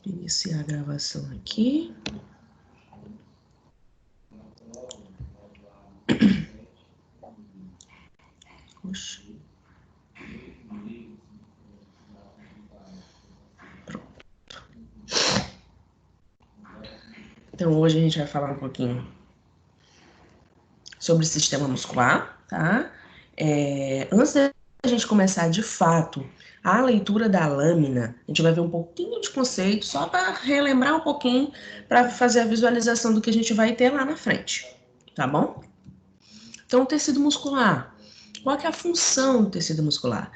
Iniciar a gravação aqui. Oxa. Pronto. Então, hoje a gente vai falar um pouquinho sobre o sistema muscular, tá? Antes da gente começar de fato a leitura da lâmina, a gente vai ver um pouquinho de conceito, só para relembrar um pouquinho, para fazer a visualização do que a gente vai ter lá na frente, tá bom? Então, o tecido muscular. Qual que é a função do tecido muscular?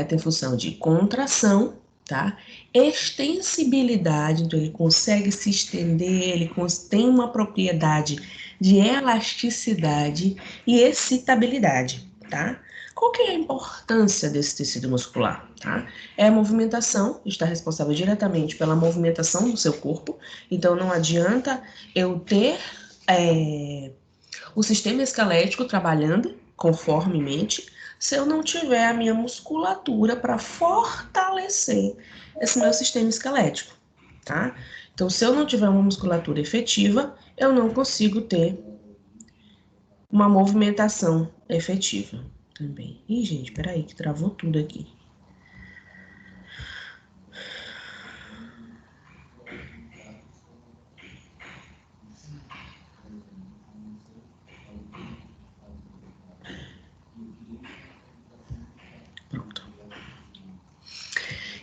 Tem função de contração, tá? Extensibilidade, então ele consegue se estender, ele tem uma propriedade de elasticidade e excitabilidade, tá? Qual que é a importância desse tecido muscular, tá? É a movimentação, está responsável diretamente pela movimentação do seu corpo, então não adianta eu ter o sistema esquelético trabalhando conformemente se eu não tiver a minha musculatura para fortalecer esse meu sistema esquelético, tá? Então, se eu não tiver uma musculatura efetiva, eu não consigo ter uma movimentação efetiva também. Ih, gente, peraí, que travou tudo aqui. Pronto.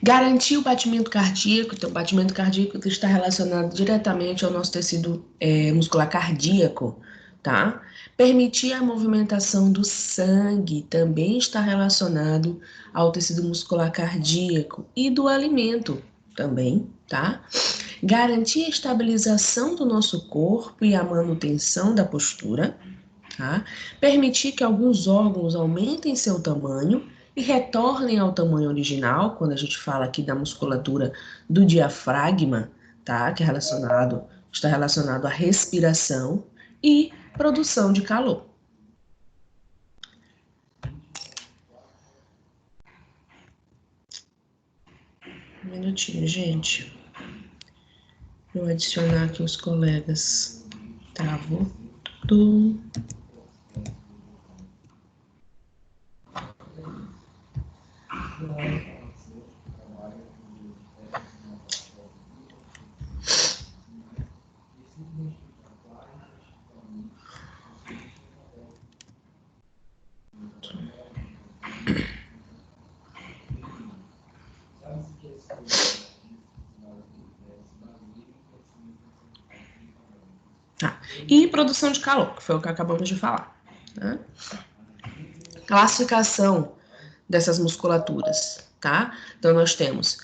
Garantir o batimento cardíaco, então o batimento cardíaco está relacionado diretamente ao nosso tecido muscular cardíaco, tá? Permitir a movimentação do sangue também está relacionado ao tecido muscular cardíaco e do alimento também, tá? Garantir a estabilização do nosso corpo e a manutenção da postura, tá? Permitir que alguns órgãos aumentem seu tamanho e retornem ao tamanho original, quando a gente fala aqui da musculatura do diafragma, tá? Que está relacionado à respiração e produção de calor. Um minutinho, gente. Vou adicionar aqui os colegas. Travou tudo. Tá. E produção de calor, que foi o que acabamos de falar. Né? Classificação dessas musculaturas, tá? Então, nós temos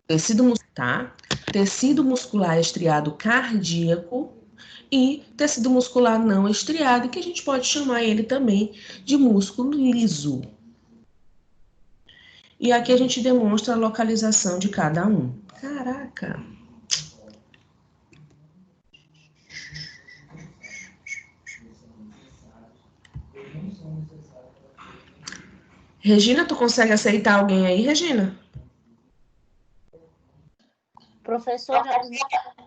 tecido muscular, tá? Tecido muscular estriado cardíaco e tecido muscular não estriado, que a gente pode chamar ele também de músculo liso. E aqui a gente demonstra a localização de cada um. Caraca! Regina, tu consegue aceitar alguém aí, Regina? Professora,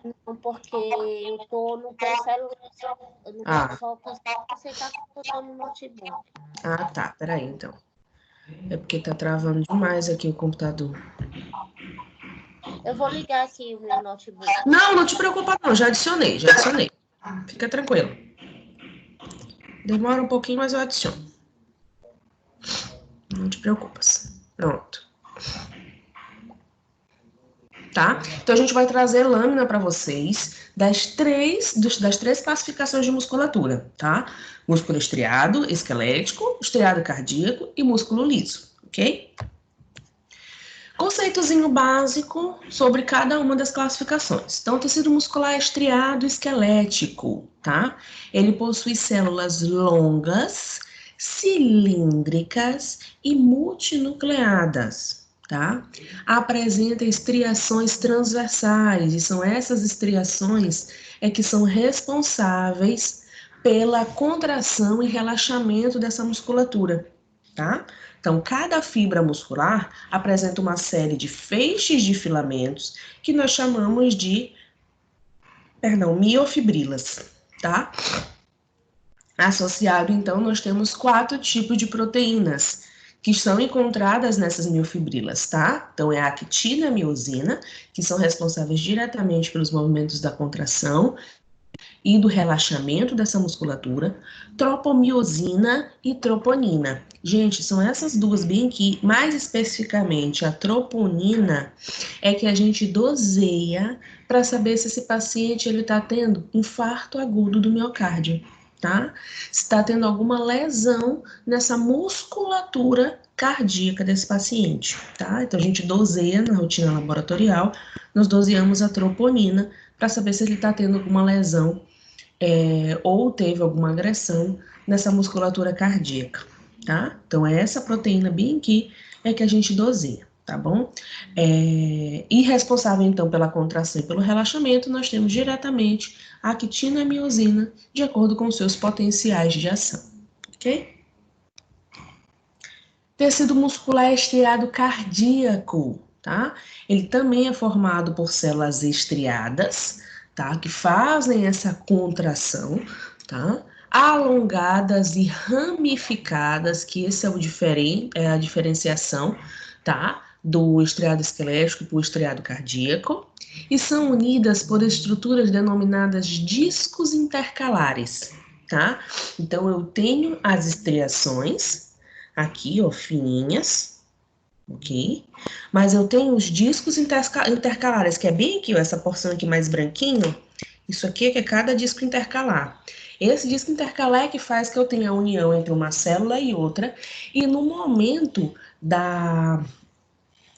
não, porque eu tô no celular, eu não só consigo aceitar porque eu tô no notebook. Ah, tá, peraí, então. É porque tá travando demais aqui o computador. Eu vou ligar aqui o meu notebook. Não, não te preocupa não, já adicionei. Fica tranquilo. Demora um pouquinho, mas eu adiciono. Não te preocupas. Pronto. Tá? Então, a gente vai trazer lâmina para vocês das três classificações de musculatura, tá? Músculo estriado, esquelético, estriado cardíaco e músculo liso, ok? Conceitozinho básico sobre cada uma das classificações. Então, tecido muscular estriado esquelético, tá? Ele possui células longas, cilíndricas e multinucleadas, tá? Apresenta estriações transversais, e são essas estriações que são responsáveis pela contração e relaxamento dessa musculatura, tá? Então, cada fibra muscular apresenta uma série de feixes de filamentos que nós chamamos de, miofibrilas, tá? Associado, então, nós temos 4 tipos de proteínas que são encontradas nessas miofibrilas, tá? Então, é a actina e a miosina, que são responsáveis diretamente pelos movimentos da contração e do relaxamento dessa musculatura, tropomiosina e troponina. Gente, são essas duas bem aqui, mais especificamente a troponina, é que a gente doseia para saber se esse paciente ele está tendo infarto agudo do miocárdio, tá? Se está tendo alguma lesão nessa musculatura cardíaca desse paciente, tá? Então a gente doseia na rotina laboratorial, nós doseamos a troponina para saber se ele está tendo alguma lesão ou teve alguma agressão nessa musculatura cardíaca, tá? Então, é essa proteína bem aqui é que a gente doseia, tá bom? E responsável, então, pela contração e pelo relaxamento, nós temos diretamente a actina e a miosina, de acordo com seus potenciais de ação, ok? Tecido muscular estriado cardíaco, tá? Ele também é formado por células estriadas, tá? Que fazem essa contração, tá? Alongadas e ramificadas, que esse é a diferenciação, tá? Do estriado esquelético para o estriado cardíaco, e são unidas por estruturas denominadas discos intercalares, tá? Então, eu tenho as estriações, aqui, ó, fininhas, ok? Mas eu tenho os discos intercalares, que é bem aqui, ó, essa porção aqui mais branquinho, isso aqui é que é cada disco intercalar. Esse disco intercalar é que faz que eu tenha a união entre uma célula e outra, e no momento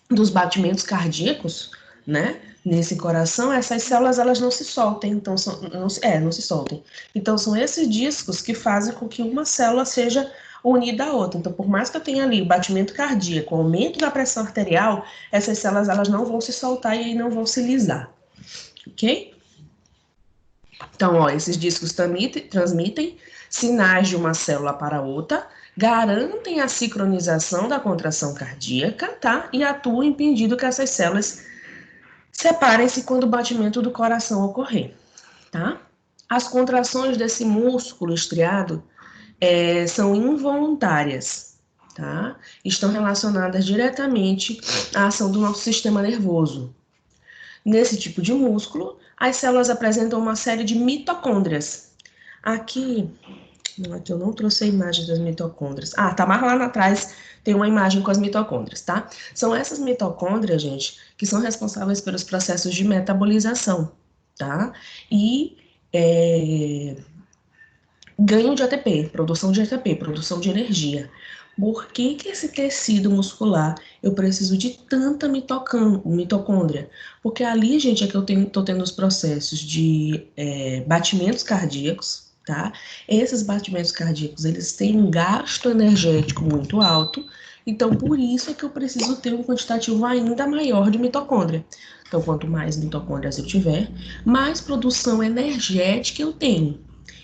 dos batimentos cardíacos, né, nesse coração, essas células, elas não se soltem, então, não se soltem. Então, são esses discos que fazem com que uma célula seja unida à outra. Então, por mais que eu tenha ali o batimento cardíaco, o aumento da pressão arterial, essas células, elas não vão se soltar e aí não vão se lisar, ok? Então, ó, esses discos transmitem sinais de uma célula para outra, garantem a sincronização da contração cardíaca, tá? E atuam impedindo que essas células separem-se quando o batimento do coração ocorrer, tá? As contrações desse músculo estriado são involuntárias, tá? Estão relacionadas diretamente à ação do nosso sistema nervoso. Nesse tipo de músculo, as células apresentam uma série de mitocôndrias. Aqui eu não trouxe a imagem das mitocôndrias. Ah, tá mais lá atrás, tem uma imagem com as mitocôndrias, tá? São essas mitocôndrias, gente, que são responsáveis pelos processos de metabolização, tá? E ganho de ATP, produção de energia. Por que esse tecido muscular eu preciso de tanta mitocôndria? Porque ali, gente, é que eu tô tendo os processos de batimentos cardíacos, tá? Esses batimentos cardíacos, eles têm um gasto energético muito alto, então por isso é que eu preciso ter um quantitativo ainda maior de mitocôndria. Então, quanto mais mitocôndrias eu tiver, mais produção energética eu tenho.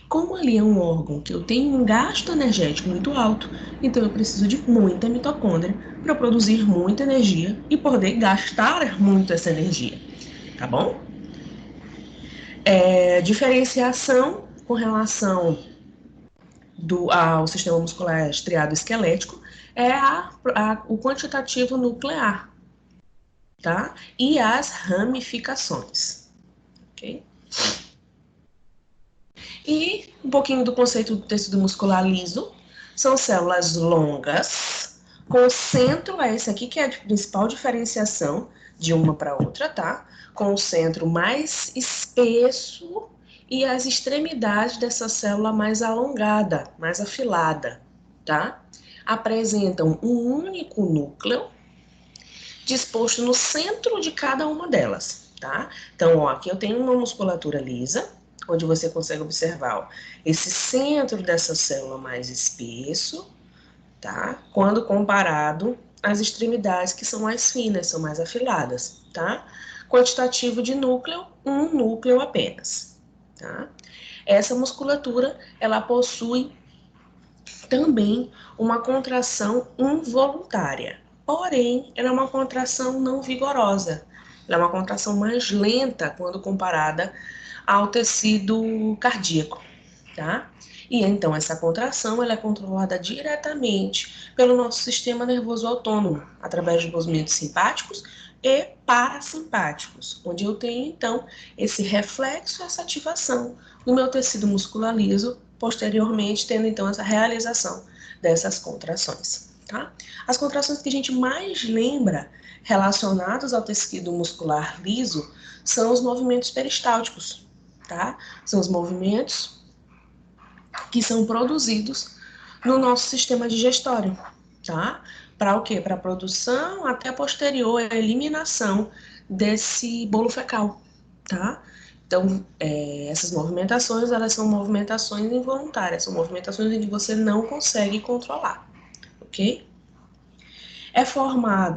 Como ali é um órgão que eu tenho um gasto energético muito alto, então eu preciso de muita mitocôndria para produzir muita energia e poder gastar muito essa energia, tá bom? Diferenciação com relação ao sistema muscular estriado esquelético é o quantitativo nuclear, tá? E as ramificações, ok? E um pouquinho do conceito do tecido muscular liso. São células longas, com o centro, esse aqui que é a principal diferenciação de uma para outra, tá? Com o centro mais espesso e as extremidades dessa célula mais alongada, mais afilada, tá? Apresentam um único núcleo disposto no centro de cada uma delas, tá? Então, ó, aqui eu tenho uma musculatura lisa, onde você consegue observar, ó, esse centro dessa célula mais espesso, tá? Quando comparado às extremidades que são mais finas, são mais afiladas, tá? Quantitativo de núcleo, um núcleo apenas. tá? Essa musculatura, ela possui também uma contração involuntária, porém, ela é uma contração não vigorosa, ela é uma contração mais lenta quando comparada ao tecido cardíaco, tá? E então essa contração ela é controlada diretamente pelo nosso sistema nervoso autônomo, através de movimentos simpáticos e parasimpáticos, onde eu tenho então esse reflexo, essa ativação no meu tecido muscular liso, posteriormente tendo então essa realização dessas contrações, tá? As contrações que a gente mais lembra relacionados ao tecido muscular liso são os movimentos peristálticos, tá? São os movimentos que são produzidos no nosso sistema digestório, tá? Para o quê? Para a produção até posterior à eliminação desse bolo fecal, tá? Então, essas movimentações, elas são movimentações involuntárias, são movimentações em que você não consegue controlar, ok?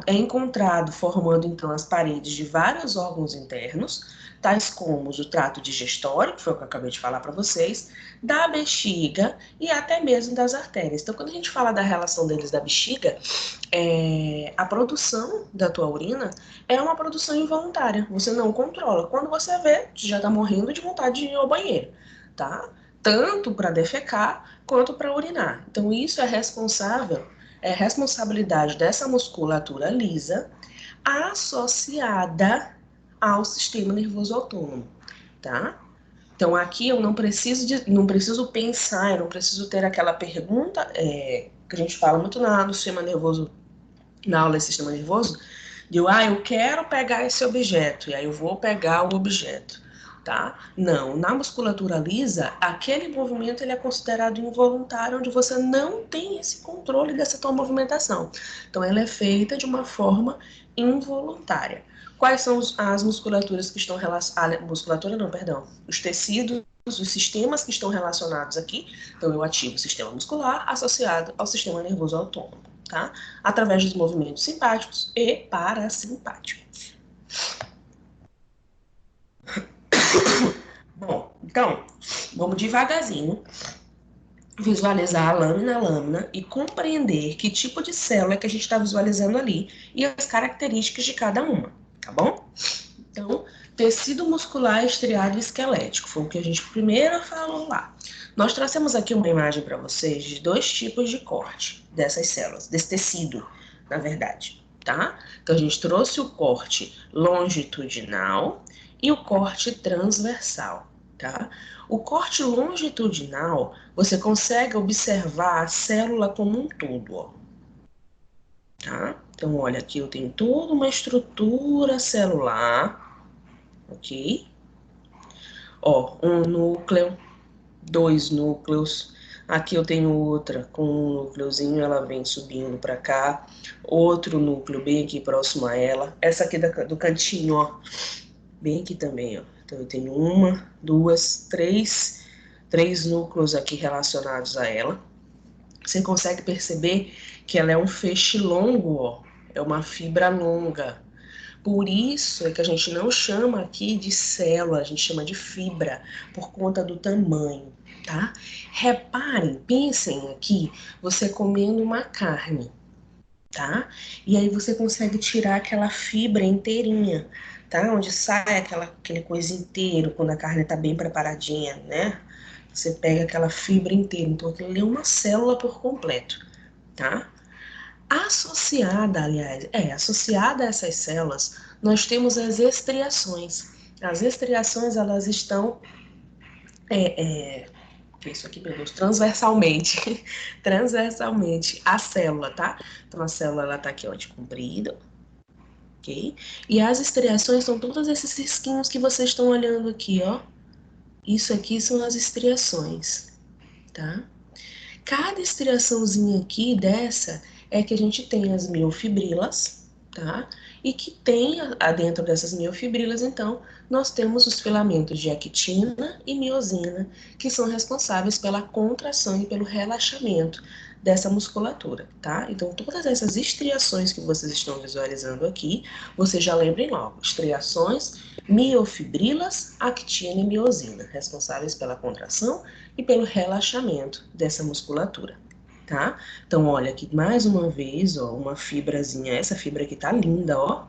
É encontrado formando então as paredes de vários órgãos internos, tais como o trato digestório, que foi o que eu acabei de falar para vocês, da bexiga e até mesmo das artérias. Então, quando a gente fala da relação deles da bexiga, a produção da tua urina é uma produção involuntária, você não controla. Quando você vê, você já está morrendo de vontade de ir ao banheiro, tá? Tanto para defecar quanto para urinar. Então, isso é responsabilidade dessa musculatura lisa associada ao sistema nervoso autônomo, tá? Então aqui eu não preciso pensar, eu não preciso ter aquela pergunta que a gente fala muito no sistema nervoso, na aula de sistema nervoso, de eu quero pegar esse objeto, e aí eu vou pegar o objeto. Tá? Não, na musculatura lisa, aquele movimento ele é considerado involuntário, onde você não tem esse controle dessa tua movimentação. Então, ela é feita de uma forma involuntária. Quais são as musculaturas que estão relacionadas? Musculatura não, perdão. Os tecidos, os sistemas que estão relacionados aqui. Então, eu ativo o sistema muscular associado ao sistema nervoso autônomo, tá? Através dos movimentos simpáticos e parasimpáticos. Bom, então, vamos devagarzinho visualizar a lâmina a lâmina e compreender que tipo de célula que a gente está visualizando ali e as características de cada uma, tá bom? Então, tecido muscular estriado esquelético, foi o que a gente primeiro falou lá. Nós trouxemos aqui uma imagem para vocês de dois tipos de corte dessas células, desse tecido, na verdade, tá? Então, a gente trouxe o corte longitudinal e o corte transversal, tá? O corte longitudinal, você consegue observar a célula como um todo, ó. Tá? Então, olha, aqui eu tenho toda uma estrutura celular, ok? Ó, um núcleo, dois núcleos. Aqui eu tenho outra com um núcleozinho, ela vem subindo para cá. Outro núcleo bem aqui próximo a ela. Essa aqui do cantinho, ó, bem aqui também, ó. Então, eu tenho uma, duas, três núcleos aqui relacionados a ela. Você consegue perceber que ela é um feixe longo, ó. É uma fibra longa. Por isso é que a gente não chama aqui de célula, a gente chama de fibra, por conta do tamanho, tá? Reparem, pensem aqui, você comendo uma carne, tá? E aí você consegue tirar aquela fibra inteirinha, tá? Onde sai aquele coisa inteiro, quando a carne tá bem preparadinha, né? Você pega aquela fibra inteira, então aquilo ali é uma célula por completo, tá? Associada a essas células, nós temos as estriações. As estriações, elas estão, que é isso aqui, meu Deus, transversalmente, transversalmente a célula, tá? Então, a célula, ela tá aqui, ó, de comprido, ok? E as estriações são todos esses risquinhos que vocês estão olhando aqui, ó. Isso aqui são as estriações, tá? Cada estriaçãozinha aqui dessa é que a gente tem as miofibrilas, tá? E que tem dentro dessas miofibrilas, então, nós temos os filamentos de actina e miosina, que são responsáveis pela contração e pelo relaxamento dessa musculatura, tá? Então, todas essas estriações que vocês estão visualizando aqui, vocês já lembrem logo, estriações miofibrilas, actina e miosina, responsáveis pela contração e pelo relaxamento dessa musculatura, tá? Então, olha aqui mais uma vez, ó, uma fibrazinha, essa fibra aqui tá linda, ó.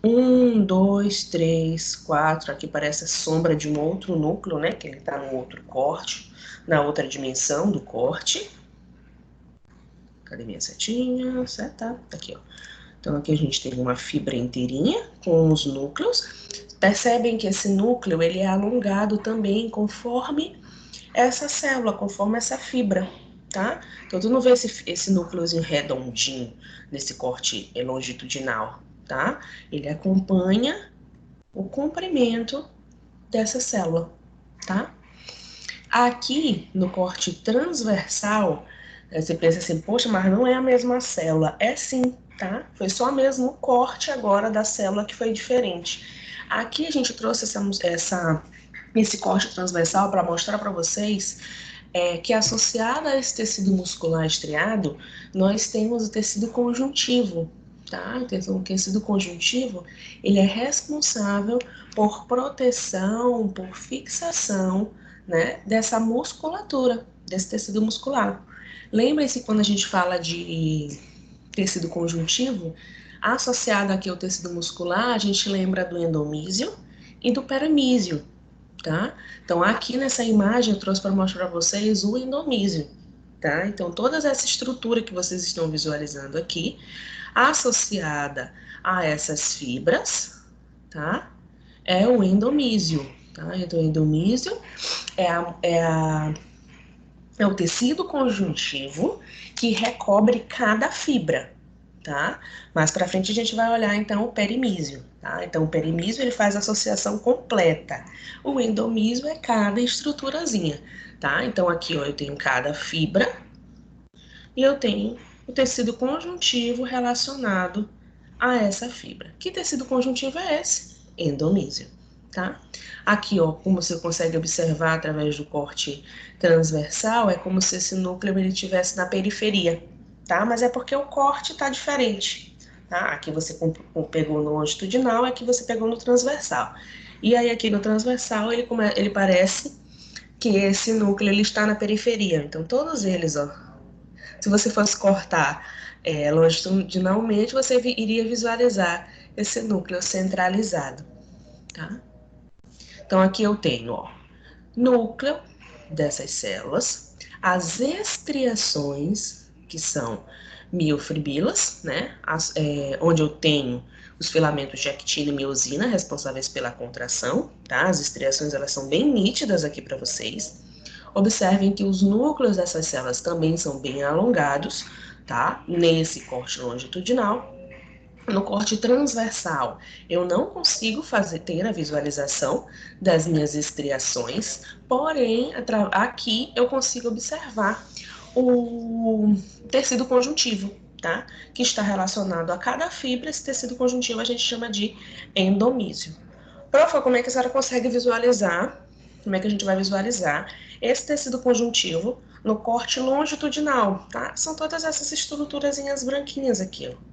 1, 2, 3, 4, aqui parece a sombra de um outro núcleo, né, que ele tá no outro corte, na outra dimensão do corte. Cadê minha setinha? Seta, tá aqui, ó. Então, aqui a gente tem uma fibra inteirinha com os núcleos. Percebem que esse núcleo, ele é alongado também conforme essa célula, conforme essa fibra, tá? Então, tu não vê esse núcleozinho redondinho nesse corte longitudinal, tá? Ele acompanha o comprimento dessa célula, tá? Aqui, no corte transversal, você pensa assim, poxa, mas não é a mesma célula. É sim, tá? Foi só mesmo o corte agora da célula que foi diferente. Aqui a gente trouxe esse corte transversal para mostrar para vocês que associado a esse tecido muscular estriado, nós temos o tecido conjuntivo, tá? Então, o tecido conjuntivo, ele é responsável por proteção, por fixação, né, dessa musculatura, desse tecido muscular. Lembre-se quando a gente fala de tecido conjuntivo, associado aqui ao tecido muscular, a gente lembra do endomísio e do perimísio, tá? Então, aqui nessa imagem eu trouxe para mostrar para vocês o endomísio, tá? Então, toda essa estrutura que vocês estão visualizando aqui, associada a essas fibras, tá? É o endomísio, tá? Então, o endomísio é o tecido conjuntivo que recobre cada fibra, tá? Mais para frente a gente vai olhar então o perimísio, tá? Então o perimísio ele faz a associação completa. O endomísio é cada estruturazinha, tá? Então aqui ó, eu tenho cada fibra e eu tenho o tecido conjuntivo relacionado a essa fibra. Que tecido conjuntivo é esse? Endomísio, tá? Aqui, ó, como você consegue observar através do corte transversal, é como se esse núcleo ele estivesse na periferia, tá? Mas é porque o corte tá diferente, tá? Aqui você pegou no longitudinal, aqui você pegou no transversal. E aí aqui no transversal ele parece que esse núcleo ele está na periferia. Então todos eles, ó, se você fosse cortar longitudinalmente, você iria visualizar esse núcleo centralizado, tá? Então, aqui eu tenho, ó, núcleo dessas células, as estriações, que são miofibrilas, né? Onde eu tenho os filamentos de actina e miosina, responsáveis pela contração, tá? As estriações, elas são bem nítidas aqui para vocês. Observem que os núcleos dessas células também são bem alongados, tá? Nesse corte longitudinal. No corte transversal, eu não consigo ter a visualização das minhas estriações, porém, aqui eu consigo observar o tecido conjuntivo, tá? Que está relacionado a cada fibra. Esse tecido conjuntivo a gente chama de endomísio. Profa, como é que a senhora consegue visualizar? Como é que a gente vai visualizar esse tecido conjuntivo no corte longitudinal, tá? São todas essas estruturazinhas branquinhas aqui, ó.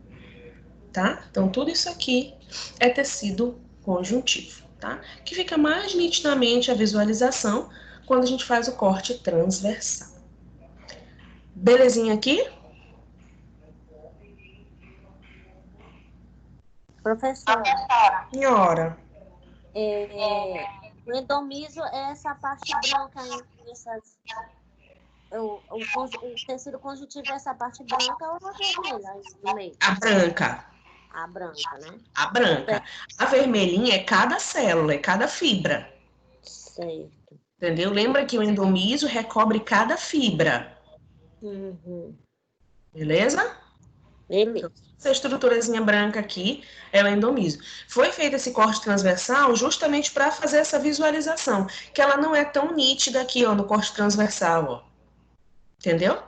Tá? Então, tudo isso aqui é tecido conjuntivo, tá? Que fica mais nitidamente a visualização quando a gente faz o corte transversal. Belezinha aqui? Professora, Senhora. o endomísio é essa parte branca, o tecido conjuntivo é essa parte branca ou a vermelha no meio? A branca. A branca, né? A branca. A vermelhinha é cada célula, é cada fibra. Certo. Entendeu? Lembra que o endomísio recobre cada fibra. Uhum. Beleza? Beleza. Essa estruturazinha branca aqui é o endomísio. Foi feito esse corte transversal justamente para fazer essa visualização, que ela não é tão nítida aqui, ó, no corte transversal, ó. Entendeu?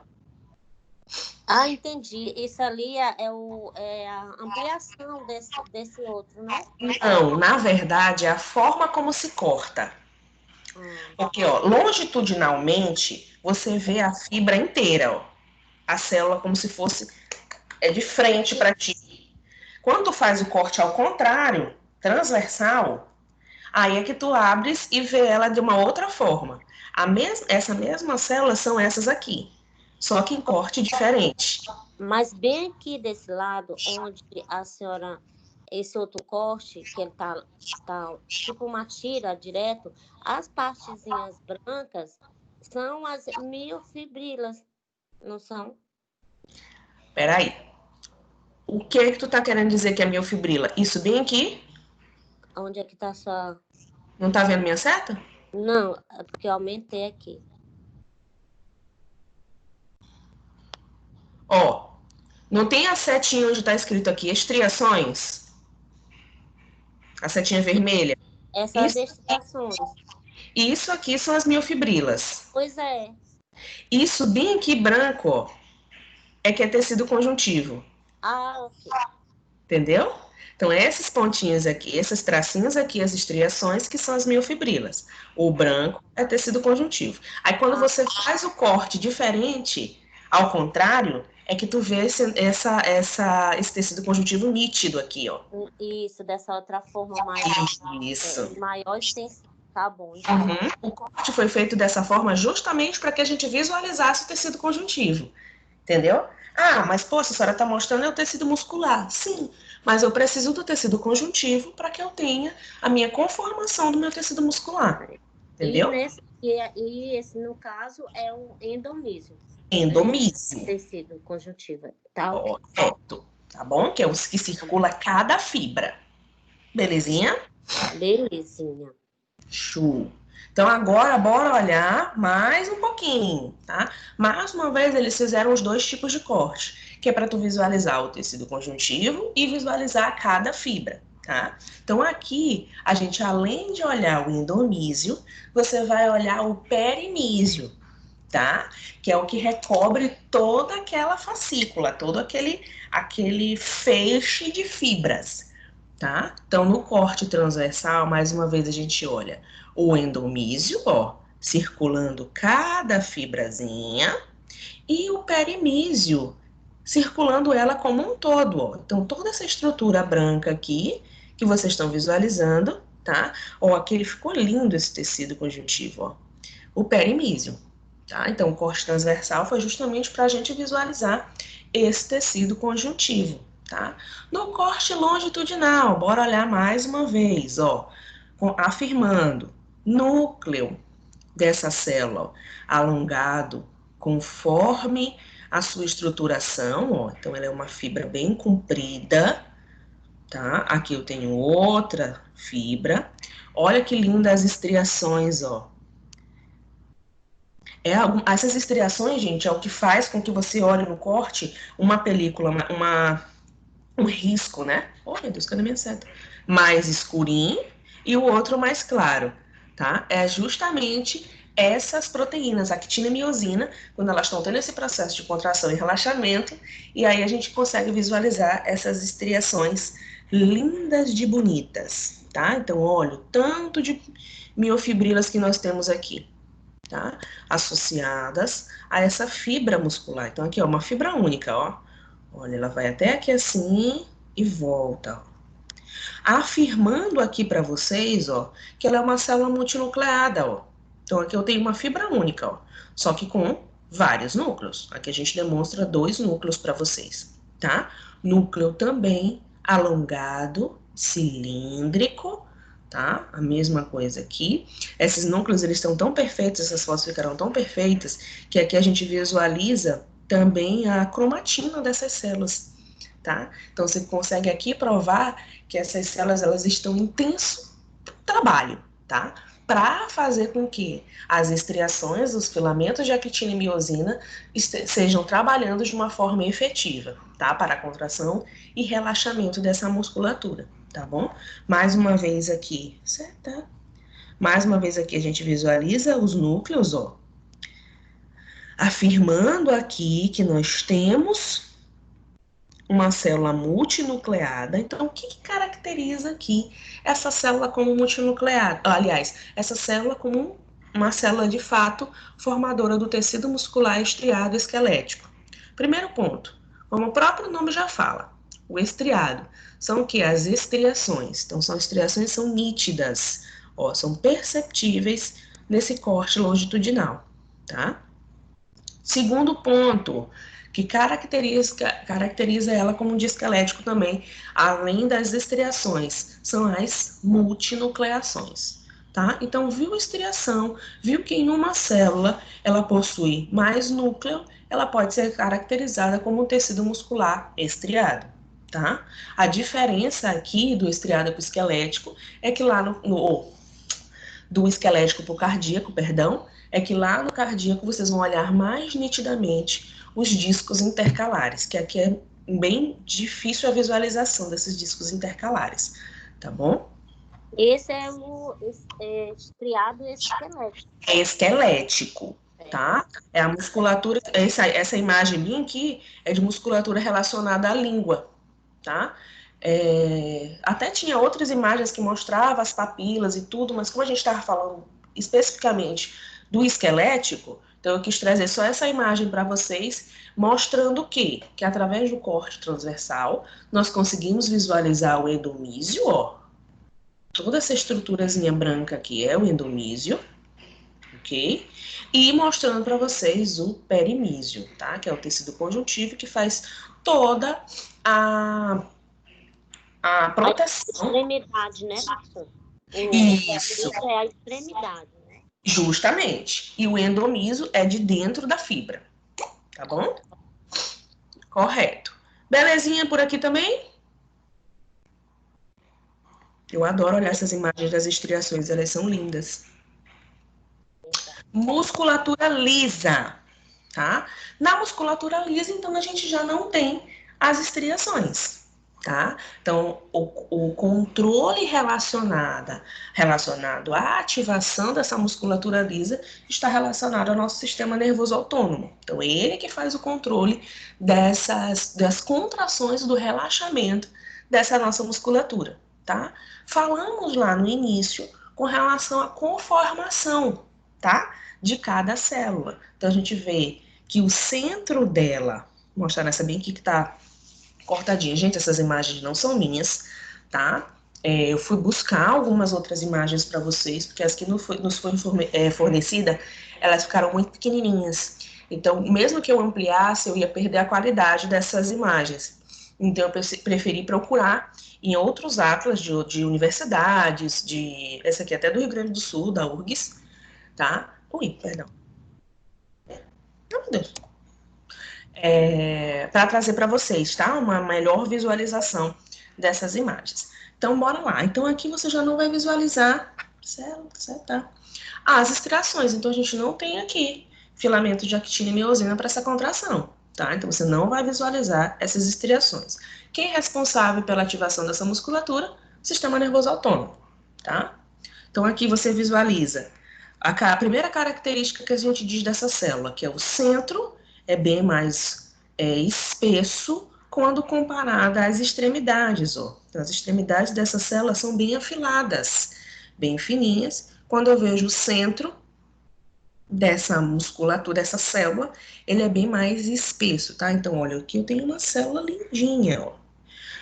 Ah, entendi. Isso ali é a ampliação desse outro, né? Não, na verdade, é a forma como se corta. Porque, ó, longitudinalmente, você vê a fibra inteira, ó. a célula como se fosse de frente para ti. Quando tu faz o corte ao contrário, transversal, aí é que tu abres e vê ela de uma outra forma. Essa mesma célula são essas aqui, só que em corte diferente. Mas bem aqui desse lado, onde a senhora, esse outro corte, que ele tá tipo uma tira direto, as partezinhas brancas são as miofibrilas, não são? Peraí. O que tu tá querendo dizer que é miofibrila? Isso bem aqui? Onde é que tá sua... Não tá vendo minha seta? Não, é porque eu aumentei aqui. Ó, não tem a setinha onde tá escrito aqui, estriações? A setinha vermelha? Essas Isso, estriações. isso aqui são as miofibrilas. Pois é. Isso bem aqui branco, ó, é que é tecido conjuntivo. Ah, ok. Entendeu? Então, esses pontinhos aqui, esses tracinhos aqui, as estriações, que são as miofibrilas. O branco é tecido conjuntivo. Aí, quando você faz o corte diferente, ao contrário, é que tu vê esse tecido conjuntivo nítido aqui, ó. Isso, dessa outra forma Isso. maior extensão. Tá bom, então. O corte foi feito dessa forma justamente para que a gente visualizasse o tecido conjuntivo. Entendeu? Ah, mas pô, a senhora está mostrando é o tecido muscular. Sim, mas eu preciso do tecido conjuntivo para que eu tenha a minha conformação do meu tecido muscular. Entendeu? E esse, no caso, é um endomísio. Endomísio. Tecido conjuntivo. Tá, ok. Correto. Tá bom? Que é o que circula cada fibra. Belezinha? Belezinha. Show. Então, agora, bora olhar mais um pouquinho, tá? Mais uma vez, eles fizeram os dois tipos de corte, que é para tu visualizar o tecido conjuntivo e visualizar cada fibra, tá? Então, aqui, a gente, além de olhar o endomísio, você vai olhar o perinísio, tá? Que é o que recobre toda aquela fascícula, todo aquele feixe de fibras, tá? Então, no corte transversal, mais uma vez a gente olha o endomísio, ó, circulando cada fibrazinha, e o perimísio, circulando ela como um todo, ó. Então, toda essa estrutura branca aqui, que vocês estão visualizando, tá? Ó, aqui ficou lindo esse tecido conjuntivo, ó. O perimísio, tá? Então, o corte transversal foi justamente para a gente visualizar esse tecido conjuntivo, tá? No corte longitudinal, bora olhar mais uma vez, ó, afirmando, núcleo dessa célula, ó, alongado conforme a sua estruturação, ó, então ela é uma fibra bem comprida, tá? Aqui eu tenho outra fibra, olha que lindas as estriações, ó. Essas estriações, gente, é o que faz com que você olhe no corte uma película, um risco, né? Oh, meu Deus, cadê minha seta? Mais escurinho e o outro mais claro, tá? É justamente essas proteínas, a actina e miosina, quando elas estão tendo esse processo de contração e relaxamento, e aí a gente consegue visualizar essas estriações lindas de bonitas, tá? Então, olha o tanto de miofibrilas que nós temos aqui, tá? Associadas a essa fibra muscular. Então, aqui, ó, uma fibra única, ó. Olha, ela vai até aqui assim e volta, ó. Afirmando aqui para vocês, ó, que ela é uma célula multinucleada, ó. Então, aqui eu tenho uma fibra única, ó, só que com vários núcleos. Aqui a gente demonstra 2 núcleos para vocês, tá? Núcleo também alongado, cilíndrico, tá? A mesma coisa aqui. Esses núcleos, eles estão tão perfeitos, essas fotos ficarão tão perfeitas, que aqui a gente visualiza também a cromatina dessas células, tá? Então, você consegue aqui provar que essas células, elas estão em intenso trabalho, tá? Para fazer com que as estriações, os filamentos de actina e miosina sejam trabalhando de uma forma efetiva, tá? Para a contração e relaxamento dessa musculatura, tá bom? Mais uma vez aqui, certo? Mais uma vez aqui a gente visualiza os núcleos, ó. Afirmando aqui que nós temos uma célula multinucleada. Então, o que caracteriza aqui essa célula como multinucleada? Aliás, essa célula como uma célula de fato formadora do tecido muscular estriado esquelético. Primeiro ponto, como o próprio nome já fala, o estriado são o que? As estriações. Então, são estriações que são nítidas, ó, são perceptíveis nesse corte longitudinal, tá? Segundo ponto, que caracteriza ela como um disco também, além das estriações, são as multinucleações, tá? Então, viu estriação, viu que em uma célula ela possui mais núcleo, ela pode ser caracterizada como um tecido muscular estriado, tá? A diferença aqui do estriado para o esquelético é que lá do esquelético para o cardíaco, perdão, é que lá no cardíaco vocês vão olhar mais nitidamente os discos intercalares, que aqui é bem difícil a visualização desses discos intercalares, tá bom? Esse é o estriado esquelético. É esquelético, tá? É a musculatura, essa imagem minha aqui é de musculatura relacionada à língua, tá? Até tinha outras imagens que mostravam as papilas e tudo, mas como a gente estava falando especificamente do esquelético, então eu quis trazer só essa imagem para vocês, mostrando o quê? Que através do corte transversal, nós conseguimos visualizar o endomísio, ó. Toda essa estruturazinha branca aqui é o endomísio, ok? E mostrando para vocês o perimísio, tá? Que é o tecido conjuntivo que faz toda a proteção. A extremidade, né, professor? Isso, Isso é a extremidade, né? justamente. E o endomísio é de dentro da fibra, tá bom? Correto. Belezinha por aqui também? Eu adoro olhar essas imagens das estriações, elas são lindas. Musculatura lisa, tá? Na musculatura lisa, então, a gente já não tem as estriações, tá? Então, o controle relacionado à ativação dessa musculatura lisa está relacionado ao nosso sistema nervoso autônomo. Então, ele que faz o controle das contrações do relaxamento dessa nossa musculatura, tá? Falamos lá no início com relação à conformação, tá? De cada célula. Então, a gente vê que o centro dela, vou mostrar nessa bem aqui que tá cortadinha. Gente, essas imagens não são minhas, tá? Eu fui buscar algumas outras imagens para vocês, porque as que nos foi fornecida, elas ficaram muito pequenininhas. Então, mesmo que eu ampliasse, eu ia perder a qualidade dessas imagens. Então, eu preferi procurar em outros atlas de universidades, essa aqui é até do Rio Grande do Sul, da URGS, tá? Ui, perdão. Não, meu Deus. Para trazer para vocês, tá? Uma melhor visualização dessas imagens. Então, bora lá. Então, aqui você já não vai visualizar, certo, tá? As estriações. Então, a gente não tem aqui filamento de actina e miosina para essa contração, tá? Então, você não vai visualizar essas estriações. Quem é responsável pela ativação dessa musculatura? Sistema nervoso autônomo, tá? Então, aqui você visualiza a primeira característica que a gente diz dessa célula, que é o centro, é bem mais espesso quando comparada às extremidades. Ó. Então, as extremidades dessa célula são bem afiladas, bem fininhas. Quando eu vejo o centro dessa musculatura, dessa célula, ele é bem mais espesso, tá? Então, olha, aqui eu tenho uma célula lindinha, ó.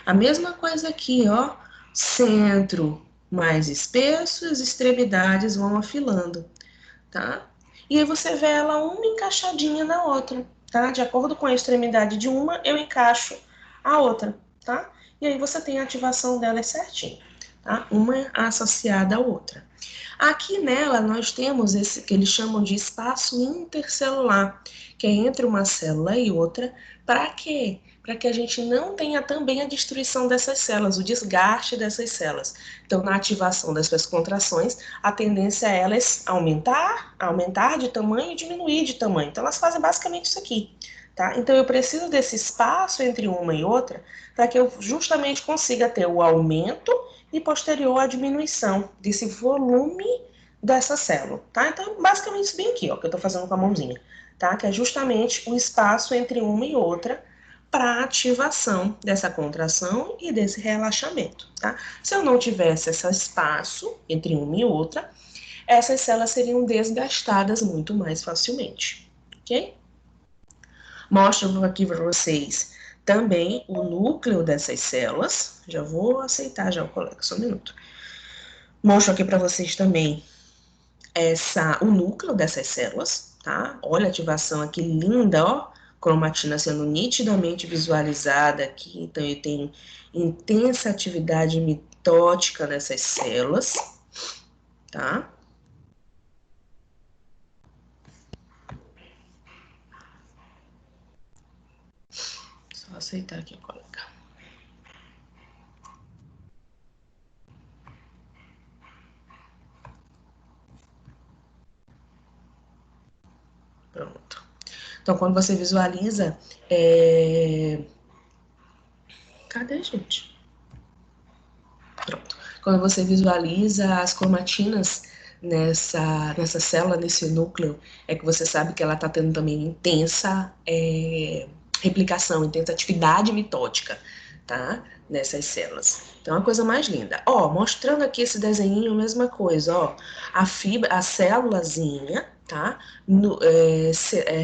A mesma coisa aqui, ó, centro mais espesso, as extremidades vão afilando, tá? E aí você vê ela uma encaixadinha na outra, tá? De acordo com a extremidade de uma, eu encaixo a outra, tá? E aí você tem a ativação delas certinho, tá? Uma associada à outra. Aqui nela nós temos esse que eles chamam de espaço intercelular, que é entre uma célula e outra. Para quê? Para que a gente não tenha também a destruição dessas células, o desgaste dessas células. Então, na ativação dessas contrações, a tendência é elas aumentar de tamanho e diminuir de tamanho. Então, elas fazem basicamente isso aqui, tá? Então, eu preciso desse espaço entre uma e outra para que eu justamente consiga ter o aumento e posterior à diminuição desse volume dessa célula, tá? Então, basicamente isso bem aqui, ó, que eu tô fazendo com a mãozinha, tá? Que é justamente o espaço entre uma e outra para ativação dessa contração e desse relaxamento, tá? Se eu não tivesse esse espaço entre uma e outra, essas células seriam desgastadas muito mais facilmente, ok? Mostro aqui para vocês também o núcleo dessas células. Já vou aceitar já o colega, só um minuto. Mostro aqui para vocês também o núcleo dessas células, tá? Olha a ativação aqui linda, ó. Cromatina sendo nitidamente visualizada aqui. Então, eu tenho intensa atividade mitótica nessas células, tá? Só aceitar aqui, colega. Pronto. Então, quando você visualiza... Cadê, gente? Pronto. Quando você visualiza as cromatinas nessa célula, nesse núcleo, é que você sabe que ela está tendo também intensa replicação, intensa atividade mitótica, tá? Nessas células. Então, é uma coisa mais linda. Ó, mostrando aqui esse desenho, mesma coisa, ó. A célulazinha, tá?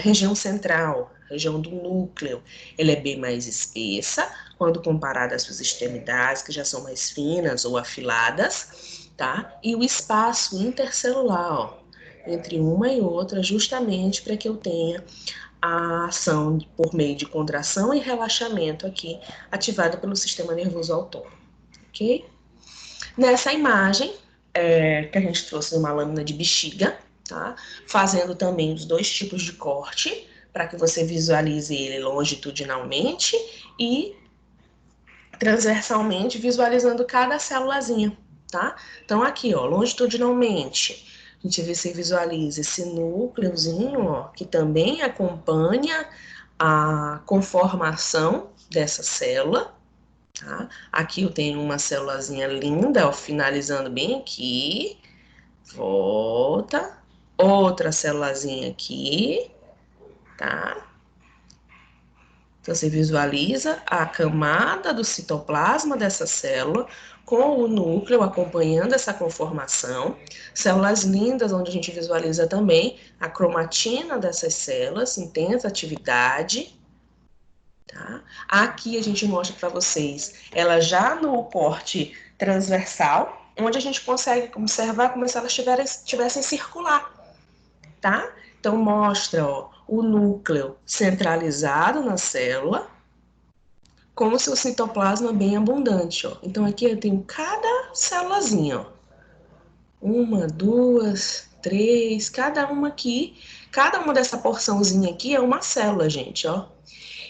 Região central, região do núcleo, ela é bem mais espessa, quando comparada às suas extremidades, que já são mais finas ou afiladas, tá? E o espaço intercelular, ó, entre uma e outra, justamente para que eu tenha a ação por meio de contração e relaxamento aqui, ativada pelo sistema nervoso autônomo, ok? Nessa imagem, que a gente trouxe uma lâmina de bexiga, tá? Fazendo também os dois tipos de corte, para que você visualize ele longitudinalmente e transversalmente, visualizando cada célulazinha, tá? Então, aqui, ó, longitudinalmente, a gente visualiza esse núcleozinho, ó, que também acompanha a conformação dessa célula, tá? Aqui eu tenho uma célulazinha linda, ó, finalizando bem aqui, volta, outra célulazinha aqui, tá? Então, você visualiza a camada do citoplasma dessa célula com o núcleo acompanhando essa conformação. Células lindas, onde a gente visualiza também a cromatina dessas células, intensa atividade. Tá? Aqui a gente mostra para vocês ela já no corte transversal, onde a gente consegue observar como se elas tivessem circular. Tá? Então, mostra ó, o núcleo centralizado na célula, com o seu citoplasma bem abundante, ó. Então, aqui eu tenho cada célulazinha, ó. Uma, duas, três, cada uma aqui. Cada uma dessa porçãozinha aqui é uma célula, gente, ó.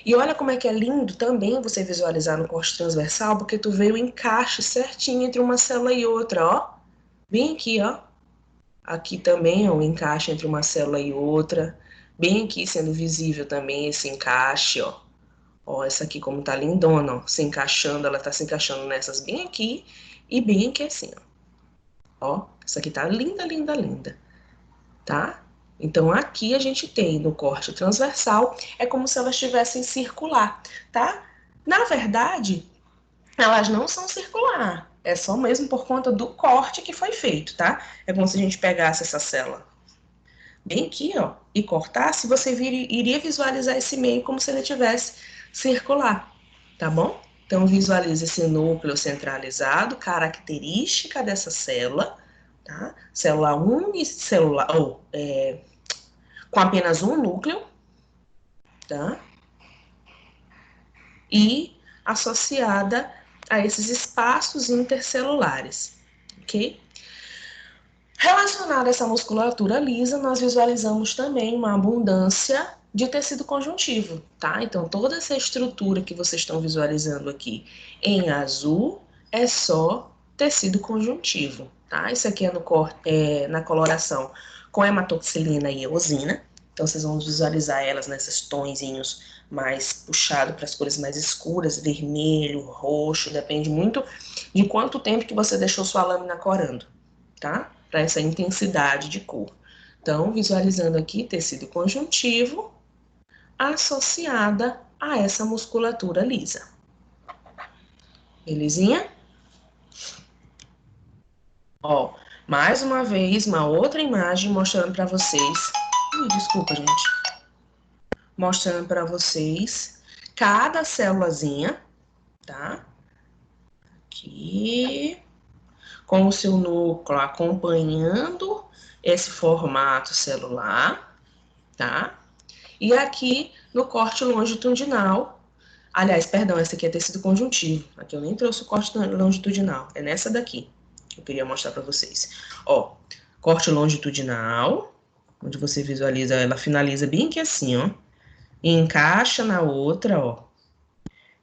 E olha como é que é lindo também você visualizar no corte transversal, porque tu vê o encaixe certinho entre uma célula e outra, ó. Bem aqui, ó. Aqui também, ó, o encaixe entre uma célula e outra. Bem aqui sendo visível também esse encaixe, ó. Ó, essa aqui como tá lindona, ó, se encaixando, ela tá se encaixando nessas bem aqui e bem aqui assim, ó. Ó, essa aqui tá linda, linda, linda, tá? Então, aqui a gente tem no corte transversal, é como se elas estivessem circular, tá? Na verdade, elas não são circular, é só mesmo por conta do corte que foi feito, tá? É como se a gente pegasse essa célula bem aqui, ó, e cortasse, você iria visualizar esse meio como se ele tivesse circular, tá bom? Então, visualize esse núcleo centralizado, característica dessa célula, tá? Célula unicelular, com apenas um núcleo, tá? E associada a esses espaços intercelulares, ok? Relacionada a essa musculatura lisa, nós visualizamos também uma abundância de tecido conjuntivo, tá? Então, toda essa estrutura que vocês estão visualizando aqui em azul é só tecido conjuntivo, tá? Isso aqui é na coloração com hematoxilina e eosina. Então, vocês vão visualizar elas nesses tonzinhos mais puxados para as cores mais escuras, vermelho, roxo, depende muito de quanto tempo que você deixou sua lâmina corando, tá? Para essa intensidade de cor. Então, visualizando aqui tecido conjuntivo associada a essa musculatura lisa. Belezinha? Ó, mais uma vez, uma outra imagem mostrando para vocês. Desculpa, gente. mostrando para vocês cada célulazinha, tá? Aqui, com o seu núcleo acompanhando esse formato celular, tá? E aqui no corte longitudinal, aliás, perdão, essa aqui é tecido conjuntivo. Aqui eu nem trouxe o corte longitudinal, é nessa daqui que eu queria mostrar para vocês. Ó, corte longitudinal, onde você visualiza, ela finaliza bem aqui assim, ó. E encaixa na outra, ó.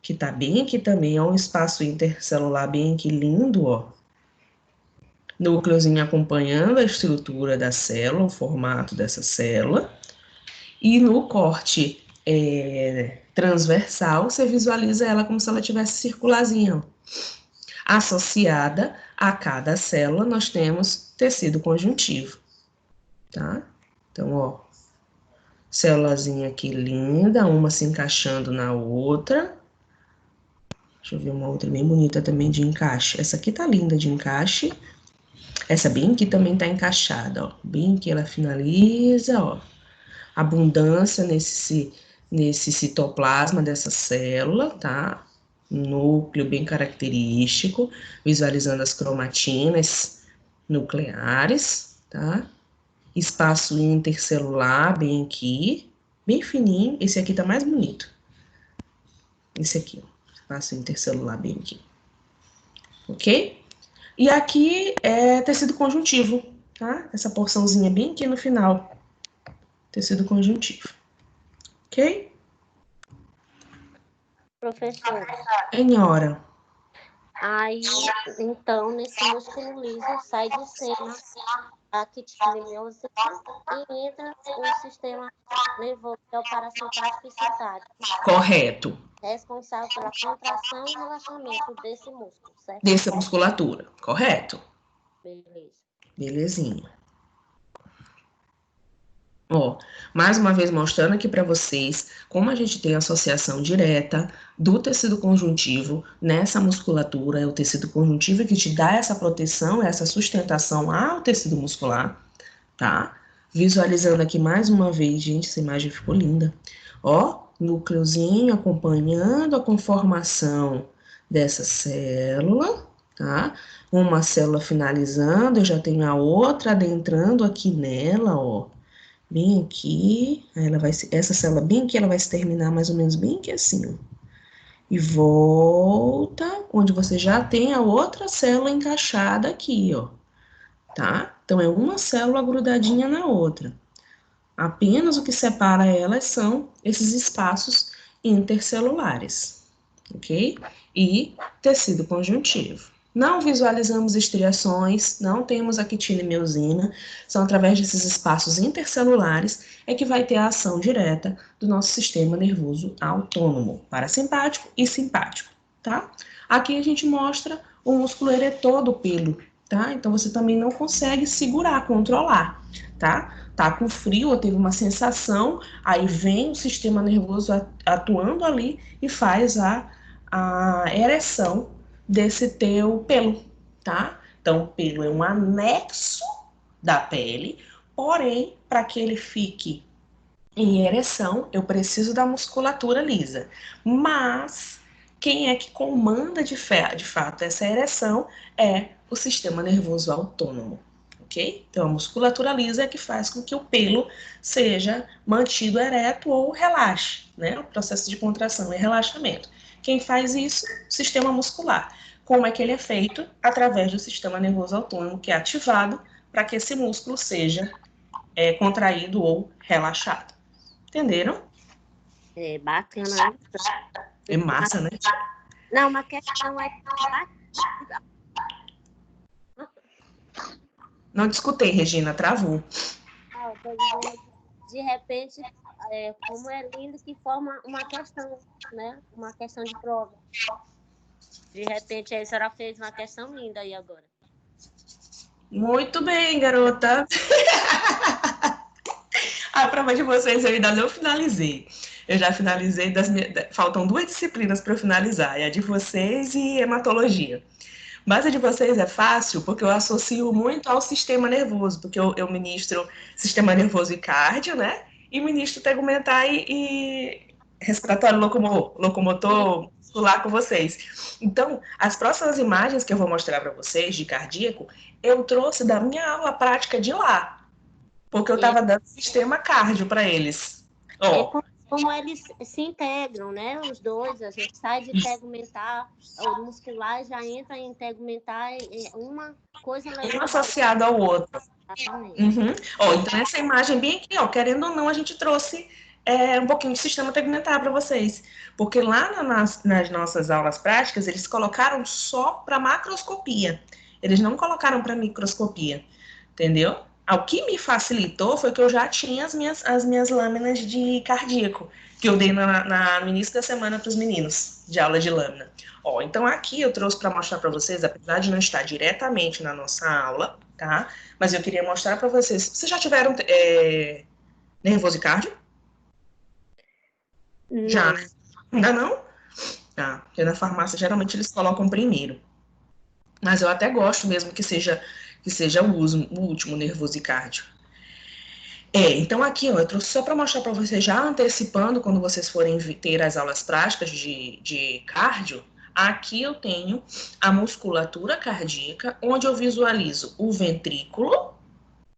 Que tá bem aqui também, ó, um espaço intercelular bem aqui lindo, ó. Núcleozinho acompanhando a estrutura da célula, o formato dessa célula. E no corte transversal, você visualiza ela como se ela tivesse circularzinha, ó. Associada a cada célula, nós temos tecido conjuntivo, tá? Então, ó, célulazinha aqui linda, uma se encaixando na outra. Deixa eu ver uma outra bem bonita também de encaixe. Essa aqui tá linda de encaixe. Essa bem aqui também tá encaixada, ó. Bem que ela finaliza, ó. Abundância nesse citoplasma dessa célula, tá? Núcleo bem característico, visualizando as cromatinas nucleares, tá? Espaço intercelular bem aqui, bem fininho. Esse aqui tá mais bonito. Esse aqui, ó. Espaço intercelular bem aqui. Ok? E aqui é tecido conjuntivo, tá? Essa porçãozinha bem aqui no final. Tecido conjuntivo. Ok? Professora. Senhora. Aí, então, nesse músculo liso, sai de cena a quitiniliosa e entra o sistema nervoso, que é o parasimpático e simpático. Correto. Responsável pela contração e relaxamento desse músculo, certo? Dessa musculatura. Correto. Beleza. Belezinha. Ó, mais uma vez mostrando aqui para vocês como a gente tem associação direta do tecido conjuntivo nessa musculatura. É o tecido conjuntivo que te dá essa proteção, essa sustentação ao tecido muscular, tá? Visualizando aqui mais uma vez, gente, essa imagem ficou linda. Ó, núcleozinho acompanhando a conformação dessa célula, tá? Uma célula finalizando, eu já tenho a outra adentrando aqui nela, ó. Bem aqui, aí ela vai essa célula bem aqui, ela vai se terminar mais ou menos bem aqui assim, ó. E volta, onde você já tem a outra célula encaixada aqui, ó. Tá? Então, é uma célula grudadinha na outra. Apenas o que separa elas são esses espaços intercelulares, ok? E tecido conjuntivo. Não visualizamos estriações, não temos a quitina e miosina, são através desses espaços intercelulares é que vai ter a ação direta do nosso sistema nervoso autônomo, parasimpático e simpático, tá? Aqui a gente mostra o músculo eretor do pelo, tá? Então você também não consegue segurar, controlar, tá? Tá com frio ou teve uma sensação, aí vem o sistema nervoso atuando ali e faz a ereção desse teu pelo, tá? Então, o pelo é um anexo da pele, porém, para que ele fique em ereção, eu preciso da musculatura lisa. Mas quem é que comanda de fato essa ereção é o sistema nervoso autônomo, ok? Então, a musculatura lisa é que faz com que o pelo seja mantido ereto ou relaxe, né? O processo de contração e relaxamento. Quem faz isso? O sistema muscular. Como é que ele é feito? Através do sistema nervoso autônomo, que é ativado para que esse músculo seja contraído ou relaxado. Entenderam? É bacana, né? É massa, né? Não, uma questão é. Não te escutei, Regina, travou. Ah, eu tô dizendo, de repente, como é lindo que forma uma questão, né? Uma questão de prova. De repente, a senhora fez uma questão linda aí agora. Muito bem, garota. A prova de vocês eu ainda não finalizei. Eu já finalizei faltam 2 disciplinas para eu finalizar, é a de vocês e hematologia. Mas a de vocês é fácil porque eu associo muito ao sistema nervoso, porque eu ministro sistema nervoso e cardio, né? e ministro tegumentar e respiratório locomotor muscular com vocês. Então, as próximas imagens que eu vou mostrar para vocês de cardíaco, eu trouxe da minha aula prática de lá, porque eu É, estava dando sistema cardio para eles. é Ó, como eles se integram, né? Os dois, a gente sai de tegumentar, o muscular já entra em tegumentar, uma coisa um levando a outra. associado ao outro. Exatamente. Uhum. Ó, então, essa imagem bem aqui, ó, querendo ou não, a gente trouxe um pouquinho de sistema tegmentar para vocês. Porque lá nas nossas aulas práticas, eles colocaram só para macroscopia. Eles não colocaram para microscopia. Entendeu? O que me facilitou foi que eu já tinha as minhas lâminas de cardíaco, que eu dei no início da semana para os meninos, de aula de lâmina. Ó, então aqui eu trouxe para mostrar para vocês, apesar de não estar diretamente na nossa aula, tá? Mas eu queria mostrar para vocês. Vocês já tiveram nervoso e cardio? Já, né? Não. Ainda não? Tá, porque na farmácia geralmente eles colocam primeiro. Mas eu até gosto mesmo que seja o último nervoso e cardio. Então aqui, ó, eu trouxe só para mostrar para vocês, já antecipando, quando vocês forem ter as aulas práticas de cardio, aqui eu tenho a musculatura cardíaca, onde eu visualizo o ventrículo,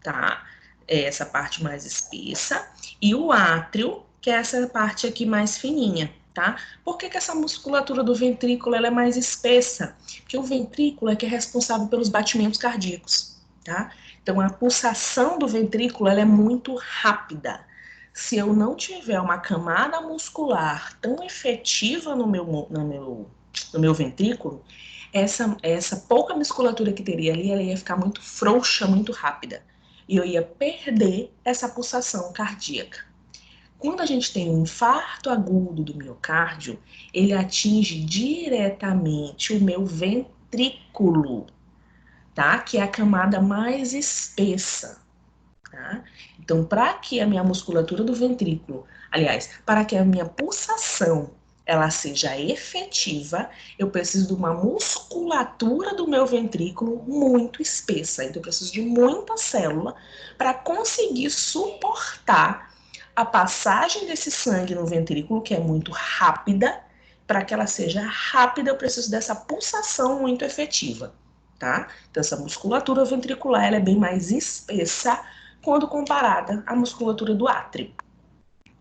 tá? Essa parte mais espessa, e o átrio, que é essa parte aqui mais fininha, tá? Por que essa musculatura do ventrículo ela é mais espessa? Porque o ventrículo é que é responsável pelos batimentos cardíacos, tá? Então, a pulsação do ventrículo ela é muito rápida. Se eu não tiver uma camada muscular tão efetiva no meu ventrículo, essa pouca musculatura que teria ali, ela ia ficar muito frouxa, muito rápida. E eu ia perder essa pulsação cardíaca. Quando a gente tem um infarto agudo do miocárdio, ele atinge diretamente o meu ventrículo, tá? Que é a camada mais espessa, tá? Então, para que a minha musculatura do ventrículo, aliás, para que a minha pulsação ela seja efetiva, eu preciso de uma musculatura do meu ventrículo muito espessa. Então, eu preciso de muita célula para conseguir suportar a passagem desse sangue no ventrículo, que é muito rápida. Para que ela seja rápida, eu preciso dessa pulsação muito efetiva, tá? Então, essa musculatura ventricular ela é bem mais espessa quando comparada à musculatura do átrio.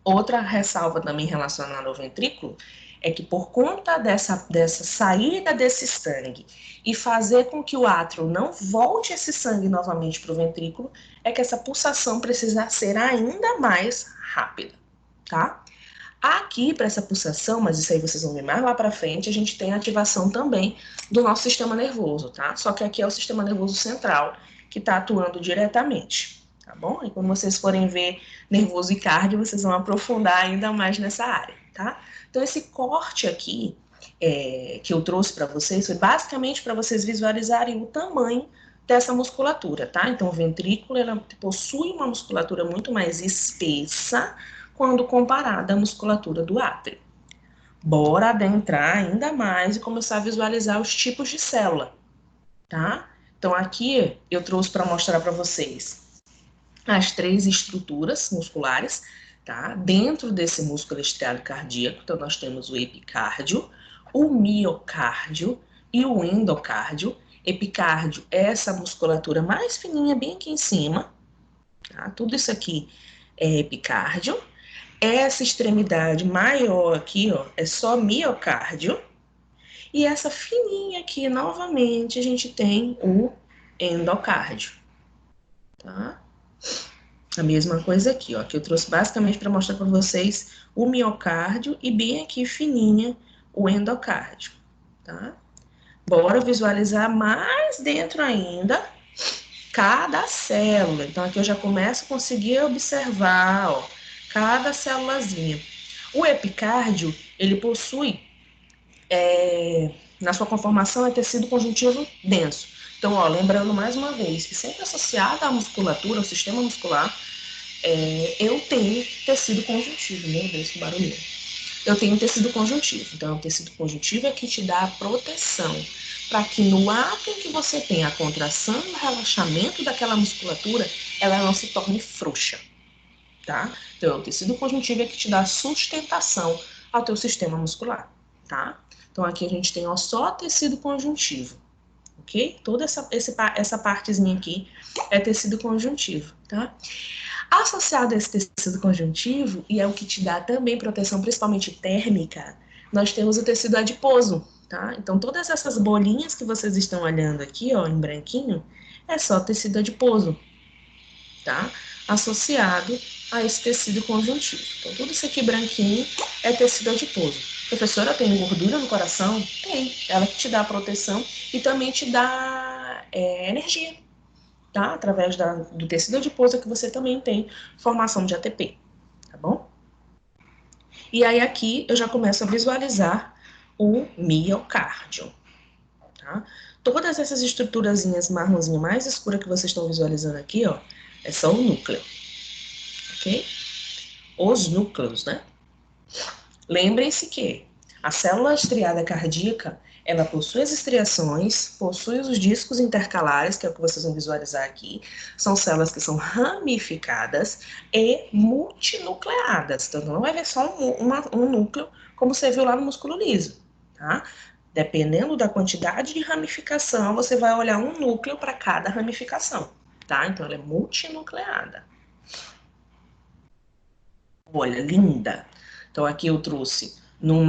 Outra ressalva também relacionada ao ventrículo é que por conta dessa saída desse sangue e fazer com que o átrio não volte esse sangue novamente para o ventrículo, é que essa pulsação precisa ser ainda mais rápida, tá? Aqui, para essa pulsação, mas isso aí vocês vão ver mais lá para frente, a gente tem a ativação também do nosso sistema nervoso, tá? Só que aqui é o sistema nervoso central que está atuando diretamente, tá bom? E quando vocês forem ver nervoso e cardio, vocês vão aprofundar ainda mais nessa área, tá? Então, esse corte aqui que eu trouxe para vocês foi basicamente para vocês visualizarem o tamanho dessa musculatura, tá? Então, o ventrículo, ela possui uma musculatura muito mais espessa quando comparada à musculatura do átrio. Bora adentrar ainda mais e começar a visualizar os tipos de célula, tá? Então, aqui eu trouxe para mostrar para vocês as 3 estruturas musculares, tá? Dentro desse músculo estriado cardíaco, então nós temos o epicárdio, o miocárdio e o endocárdio. Epicárdio é essa musculatura mais fininha, bem aqui em cima, tá? Tudo isso aqui é epicárdio. Essa extremidade maior aqui, ó, é só miocárdio. E essa fininha aqui, novamente, a gente tem o endocárdio, tá? A mesma coisa aqui, ó, que eu trouxe basicamente para mostrar para vocês o miocárdio e bem aqui fininha o endocárdio, tá? Bora visualizar mais dentro ainda cada célula. Então aqui eu já começo a conseguir observar, ó, cada célulazinha. O epicárdio, ele possui, na sua conformação, é tecido conjuntivo denso. Então, ó, lembrando mais uma vez que sempre associado à musculatura, ao sistema muscular, eu tenho tecido conjuntivo. Meu Deus, que barulho. Eu tenho tecido conjuntivo. Então, o tecido conjuntivo é que te dá a proteção para que no ato em que você tem a contração e o relaxamento daquela musculatura, ela não se torne frouxa. tá? Então, o tecido conjuntivo é que te dá sustentação ao teu sistema muscular, tá? Então, aqui a gente tem, ó, só tecido conjuntivo, ok? Toda essa partezinha aqui é tecido conjuntivo, tá? Associado a esse tecido conjuntivo, e é o que te dá também proteção, principalmente térmica, nós temos o tecido adiposo, tá? Então, todas essas bolinhas que vocês estão olhando aqui, ó, em branquinho, é só tecido adiposo, tá? Associado a esse tecido conjuntivo. Então, tudo isso aqui branquinho é tecido adiposo. Professora, tem gordura no coração? Tem. Ela que te dá proteção e também te dá energia, tá? Através do tecido adiposo que você também tem formação de ATP, tá bom? E aí aqui eu já começo a visualizar o miocárdio, tá? Todas essas estruturazinhas marronzinha mais escura que vocês estão visualizando aqui, ó, é só o núcleo, ok? Os núcleos, né? Lembrem-se que a célula estriada cardíaca, ela possui as estriações, possui os discos intercalares, que é o que vocês vão visualizar aqui, são células que são ramificadas e multinucleadas, então não vai ver só um núcleo, como você viu lá no músculo liso, tá? Dependendo da quantidade de ramificação, você vai olhar um núcleo para cada ramificação, tá? Então ela é multinucleada. Olha, linda. Então, aqui eu trouxe no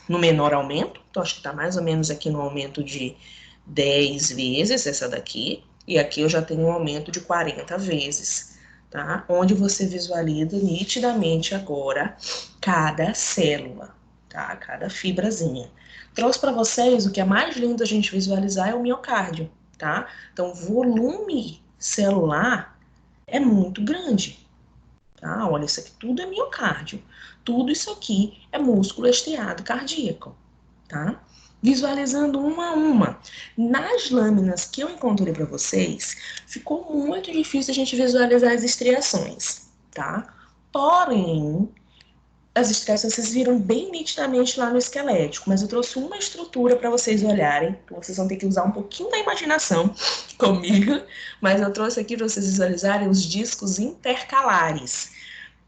menor aumento. Então, acho que está mais ou menos aqui no aumento de 10 vezes essa daqui. E aqui eu já tenho um aumento de 40 vezes, tá? Onde você visualiza nitidamente agora cada célula, tá? Cada fibrazinha. Trouxe para vocês o que é mais lindo a gente visualizar é o miocárdio, tá? Então, o volume celular é muito grande. Tá? Olha, isso aqui tudo é miocárdio. Tudo isso aqui é músculo estriado cardíaco, tá? Visualizando uma a uma. Nas lâminas que eu encontrei para vocês, ficou muito difícil a gente visualizar as estriações, tá? Porém, as estriações vocês viram bem nitidamente lá no esquelético, mas eu trouxe uma estrutura para vocês olharem, então vocês vão ter que usar um pouquinho da imaginação comigo, mas eu trouxe aqui para vocês visualizarem os discos intercalares.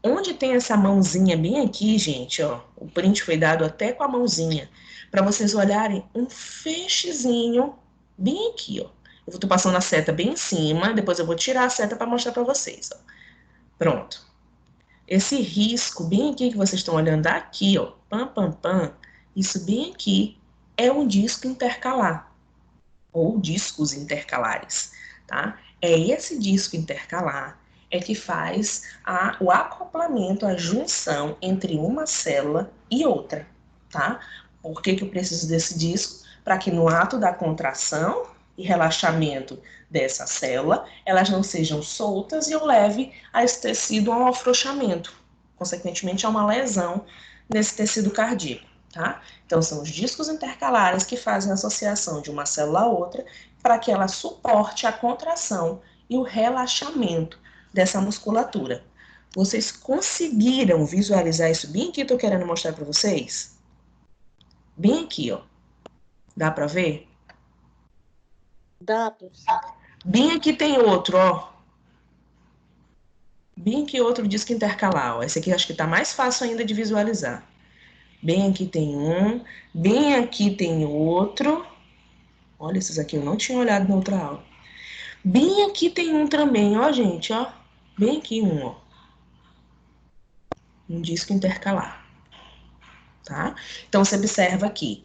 Onde tem essa mãozinha bem aqui, gente, ó, o print foi dado até com a mãozinha, para vocês olharem um feixezinho bem aqui, ó. Eu tô passando a seta bem em cima, depois eu vou tirar a seta para mostrar para vocês, ó. Pronto. Esse risco bem aqui que vocês estão olhando aqui, ó, pam, pam, pam, isso bem aqui é um disco intercalar, ou discos intercalares, tá? É esse disco intercalar é que faz o acoplamento, a junção entre uma célula e outra, tá? Por que que eu preciso desse disco? Para que no ato da contração e relaxamento dessa célula, elas não sejam soltas e eu leve a esse tecido a um afrouxamento, consequentemente a uma lesão nesse tecido cardíaco, tá? Então, são os discos intercalares que fazem a associação de uma célula a outra para que ela suporte a contração e o relaxamento dessa musculatura. Vocês conseguiram visualizar isso bem aqui? Estou querendo mostrar para vocês. Bem aqui, ó. Dá para ver? Dá, professor. Bem aqui tem outro, ó. Bem aqui outro disco intercalar, ó. Esse aqui acho que está mais fácil ainda de visualizar. Bem aqui tem um, bem aqui tem outro. Olha, esses aqui eu não tinha olhado na outra aula. Bem aqui tem um também, ó, gente, ó. Bem aqui um, ó. Um disco intercalar, tá? Então, você observa aqui,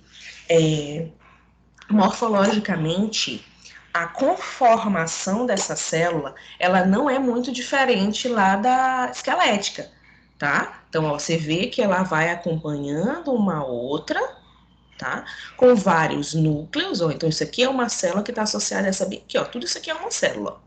morfologicamente, a conformação dessa célula, ela não é muito diferente lá da esquelética, tá? Então, ó, você vê que ela vai acompanhando uma outra, tá? Com vários núcleos, ó. Então, isso aqui é uma célula que está associada a essa aqui, ó. Tudo isso aqui é uma célula,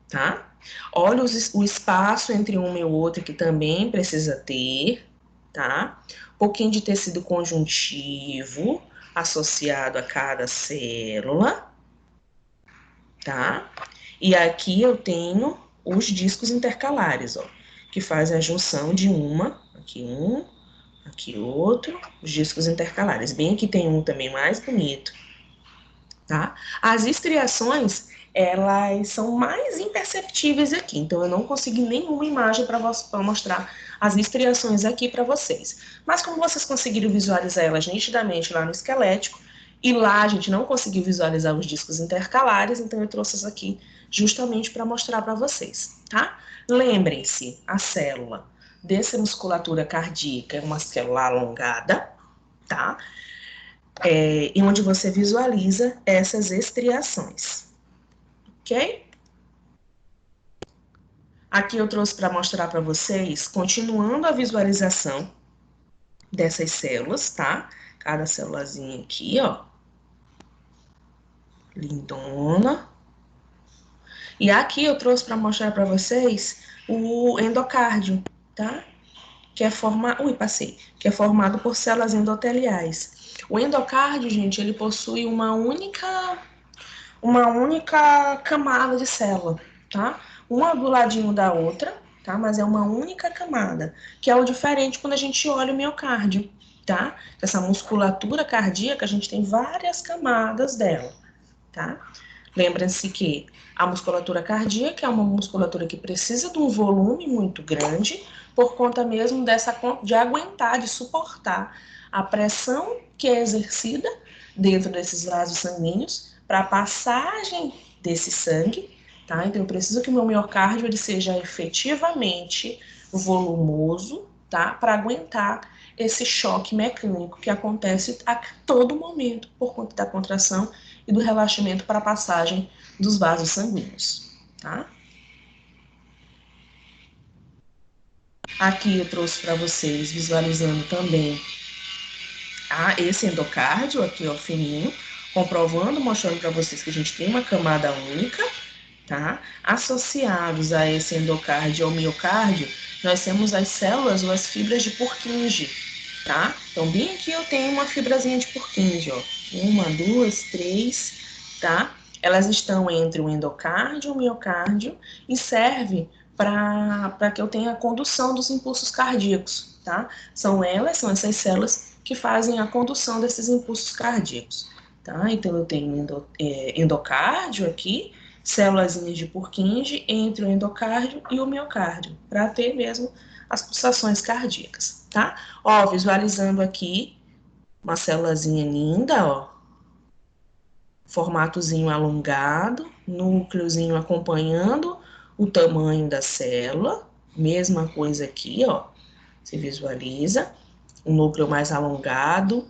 tá? Olha o espaço entre uma e outra que também precisa ter, tá? Um pouquinho de tecido conjuntivo associado a cada célula, tá? E aqui eu tenho os discos intercalares, ó, que fazem a junção de aqui um, aqui outro, os discos intercalares. Bem aqui tem um também mais bonito, tá? As estriações, elas são mais imperceptíveis aqui. Então, eu não consegui nenhuma imagem para mostrar as estriações aqui para vocês. Mas como vocês conseguiram visualizar elas nitidamente lá no esquelético, e lá a gente não conseguiu visualizar os discos intercalares, então eu trouxe isso aqui justamente para mostrar para vocês, tá? Lembrem-se, a célula dessa musculatura cardíaca é uma célula alongada, tá? E onde você visualiza essas estriações, ok? Aqui eu trouxe para mostrar para vocês, continuando a visualização dessas células, tá? Cada célulazinha aqui, ó. Lindona. E aqui eu trouxe para mostrar para vocês o endocárdio, tá? Que é formado por células endoteliais. O endocárdio, gente, ele possui uma única camada de célula, tá? Uma do ladinho da outra, tá? Mas é uma única camada, que é o diferente quando a gente olha o miocárdio, tá? Essa musculatura cardíaca, a gente tem várias camadas dela, tá? Lembrem-se que a musculatura cardíaca é uma musculatura que precisa de um volume muito grande, por conta mesmo de aguentar, de suportar a pressão que é exercida dentro desses vasos sanguíneos para a passagem desse sangue, tá? Então, eu preciso que o meu miocárdio ele seja efetivamente volumoso, tá? Para aguentar esse choque mecânico que acontece a todo momento por conta da contração e do relaxamento para a passagem dos vasos sanguíneos, tá? Aqui eu trouxe para vocês, visualizando também esse endocárdio, aqui ó, fininho, comprovando, mostrando para vocês que a gente tem uma camada única, tá? Associados a esse endocárdio ao miocárdio, nós temos as células ou as fibras de Purkinje, tá? Então, bem aqui eu tenho uma fibrazinha de Purkinje, ó. 1, 2, 3, tá? Elas estão entre o endocárdio e o miocárdio e serve para que eu tenha a condução dos impulsos cardíacos, tá? São essas células que fazem a condução desses impulsos cardíacos, tá? Então, eu tenho endocárdio aqui, células de Purkinje entre o endocárdio e o miocárdio, para ter mesmo as pulsações cardíacas, tá? Ó, visualizando aqui uma célulazinha linda, ó, formatozinho alongado, núcleozinho acompanhando o tamanho da célula, mesma coisa aqui, ó, você visualiza, o núcleo mais alongado,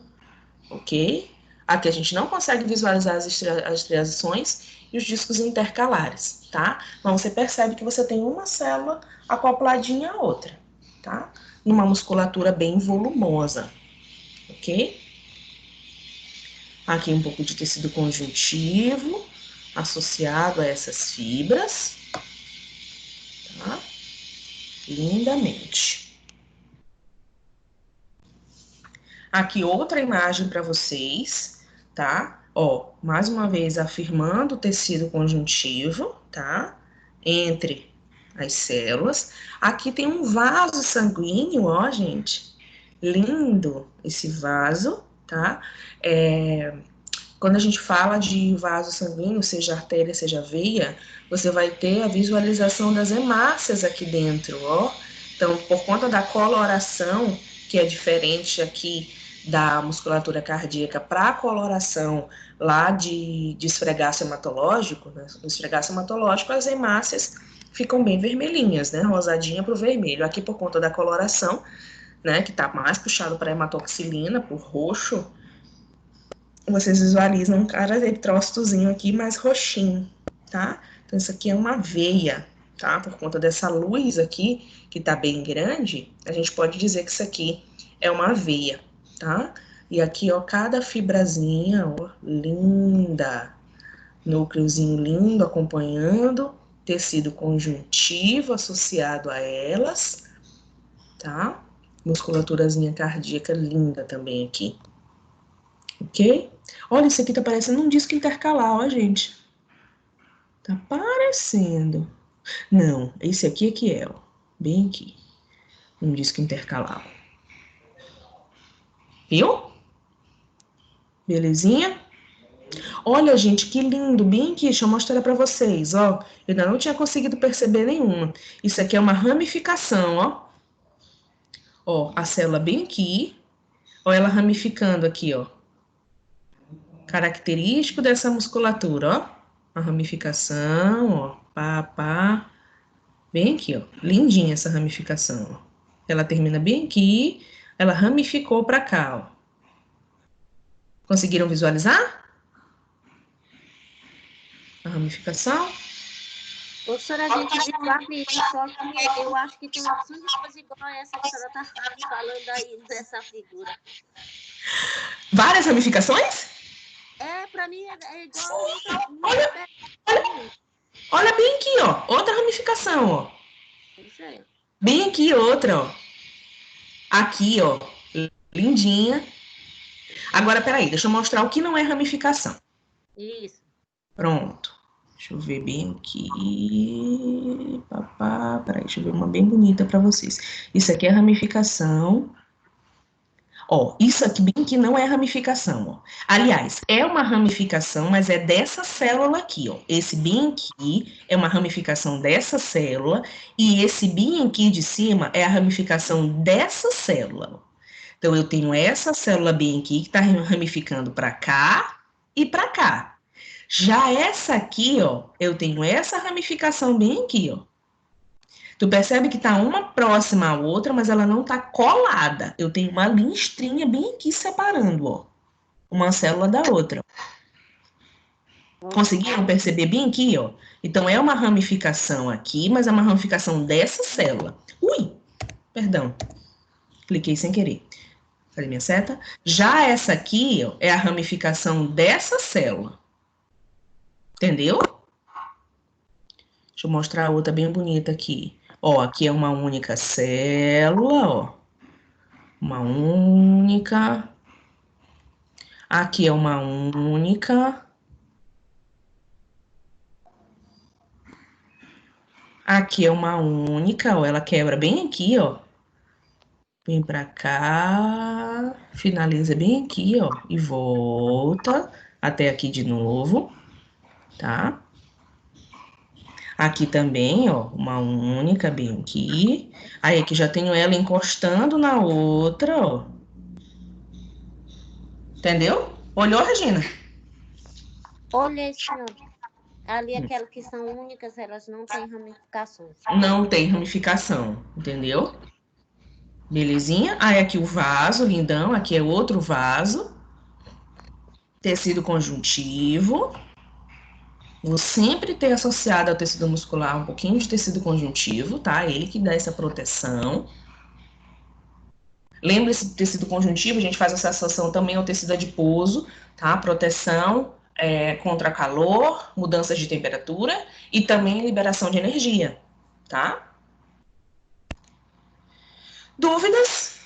ok? Aqui a gente não consegue visualizar as estriações e os discos intercalares, tá? Mas você percebe que você tem uma célula acopladinha à outra, tá? Numa musculatura bem volumosa, ok? Aqui um pouco de tecido conjuntivo associado a essas fibras, tá? Lindamente. Aqui outra imagem para vocês, tá? Ó, mais uma vez afirmando o tecido conjuntivo, tá? Entre as células. Aqui tem um vaso sanguíneo, ó, gente. Lindo esse vaso, tá? Quando a gente fala de vaso sanguíneo, seja artéria, seja veia, você vai ter a visualização das hemácias aqui dentro, ó. Então, por conta da coloração, que é diferente aqui da musculatura cardíaca para a coloração lá de esfregaço hematológico, né? No esfregaço hematológico, as hemácias ficam bem vermelhinhas, né? Rosadinha para o vermelho. Aqui, por conta da coloração, né? Que está mais puxado para hematoxilina, por roxo, vocês visualizam um cara eritrócitozinho aqui mais roxinho, tá? Então, isso aqui é uma veia, tá? Por conta dessa luz aqui, que tá bem grande, a gente pode dizer que isso aqui é uma veia, tá? E aqui, ó, cada fibrazinha, ó, linda. Núcleozinho lindo acompanhando, tecido conjuntivo associado a elas, tá? Musculaturazinha cardíaca linda também aqui. Ok? Olha, isso aqui tá parecendo um disco intercalar, ó, gente. Tá parecendo. Não, esse aqui é que é, ó. Bem aqui. Um disco intercalar. Viu? Belezinha? Olha, gente, que lindo, bem aqui, deixa eu mostrar para vocês, ó. Eu ainda não tinha conseguido perceber nenhuma. Isso aqui é uma ramificação, ó. Ó, a célula bem aqui, ó, ela ramificando aqui, ó. Característico dessa musculatura, ó. A ramificação, ó, pá, pá. Bem aqui, ó. Lindinha essa ramificação, ó. Ela termina bem aqui, ela ramificou para cá, ó. Conseguiram visualizar a ramificação? Professora, a gente visualiza, só que eu acho que tem uma opção de coisa igual a essa que a senhora está falando aí dessa figura. Várias ramificações? Para mim é igual outra. Olha bem aqui, ó. Outra ramificação, ó. Isso é. Bem aqui, outra, ó. Aqui, ó. Lindinha. Agora, peraí, deixa eu mostrar o que não é ramificação. Isso. Pronto. Deixa eu ver bem aqui. Papá, peraí, deixa eu ver uma bem bonita para vocês. Isso aqui é ramificação. Ó, isso aqui bem que não é ramificação, ó. Aliás, é uma ramificação, mas é dessa célula aqui, ó. Esse bem aqui é uma ramificação dessa célula e esse bem aqui de cima é a ramificação dessa célula. Então, eu tenho essa célula bem aqui que está ramificando para cá e para cá. Já essa aqui, ó, eu tenho essa ramificação bem aqui, ó. Tu percebe que tá uma próxima à outra, mas ela não tá colada. Eu tenho uma listrinha bem aqui separando, ó. Uma célula da outra. Conseguiram perceber bem aqui, ó? Então, é uma ramificação aqui, mas é uma ramificação dessa célula. Ui! Perdão. Cliquei sem querer. Cadê minha seta? Já essa aqui, ó, é a ramificação dessa célula. Entendeu? Deixa eu mostrar a outra bem bonita aqui. Ó, aqui é uma única célula, ó. Uma única. Aqui é uma única. Aqui é uma única, ó. Ela quebra bem aqui, ó. Vem pra cá. Finaliza bem aqui, ó. E volta até aqui de novo, tá? Aqui também, ó, uma única bem aqui. Aí aqui já tenho ela encostando na outra, ó. Entendeu? Olhou, Regina? Olha, senhora. Ali, aquelas que são únicas, elas não têm ramificações. Não tem ramificação, entendeu? Belezinha? Aí aqui o vaso, lindão. Aqui é outro vaso. Tecido conjuntivo. Vou sempre ter associado ao tecido muscular um pouquinho de tecido conjuntivo, tá? Ele que dá essa proteção. Lembre-se do tecido conjuntivo, a gente faz essa associação também ao tecido adiposo, tá? Proteção contra calor, mudanças de temperatura e também liberação de energia, tá? Dúvidas?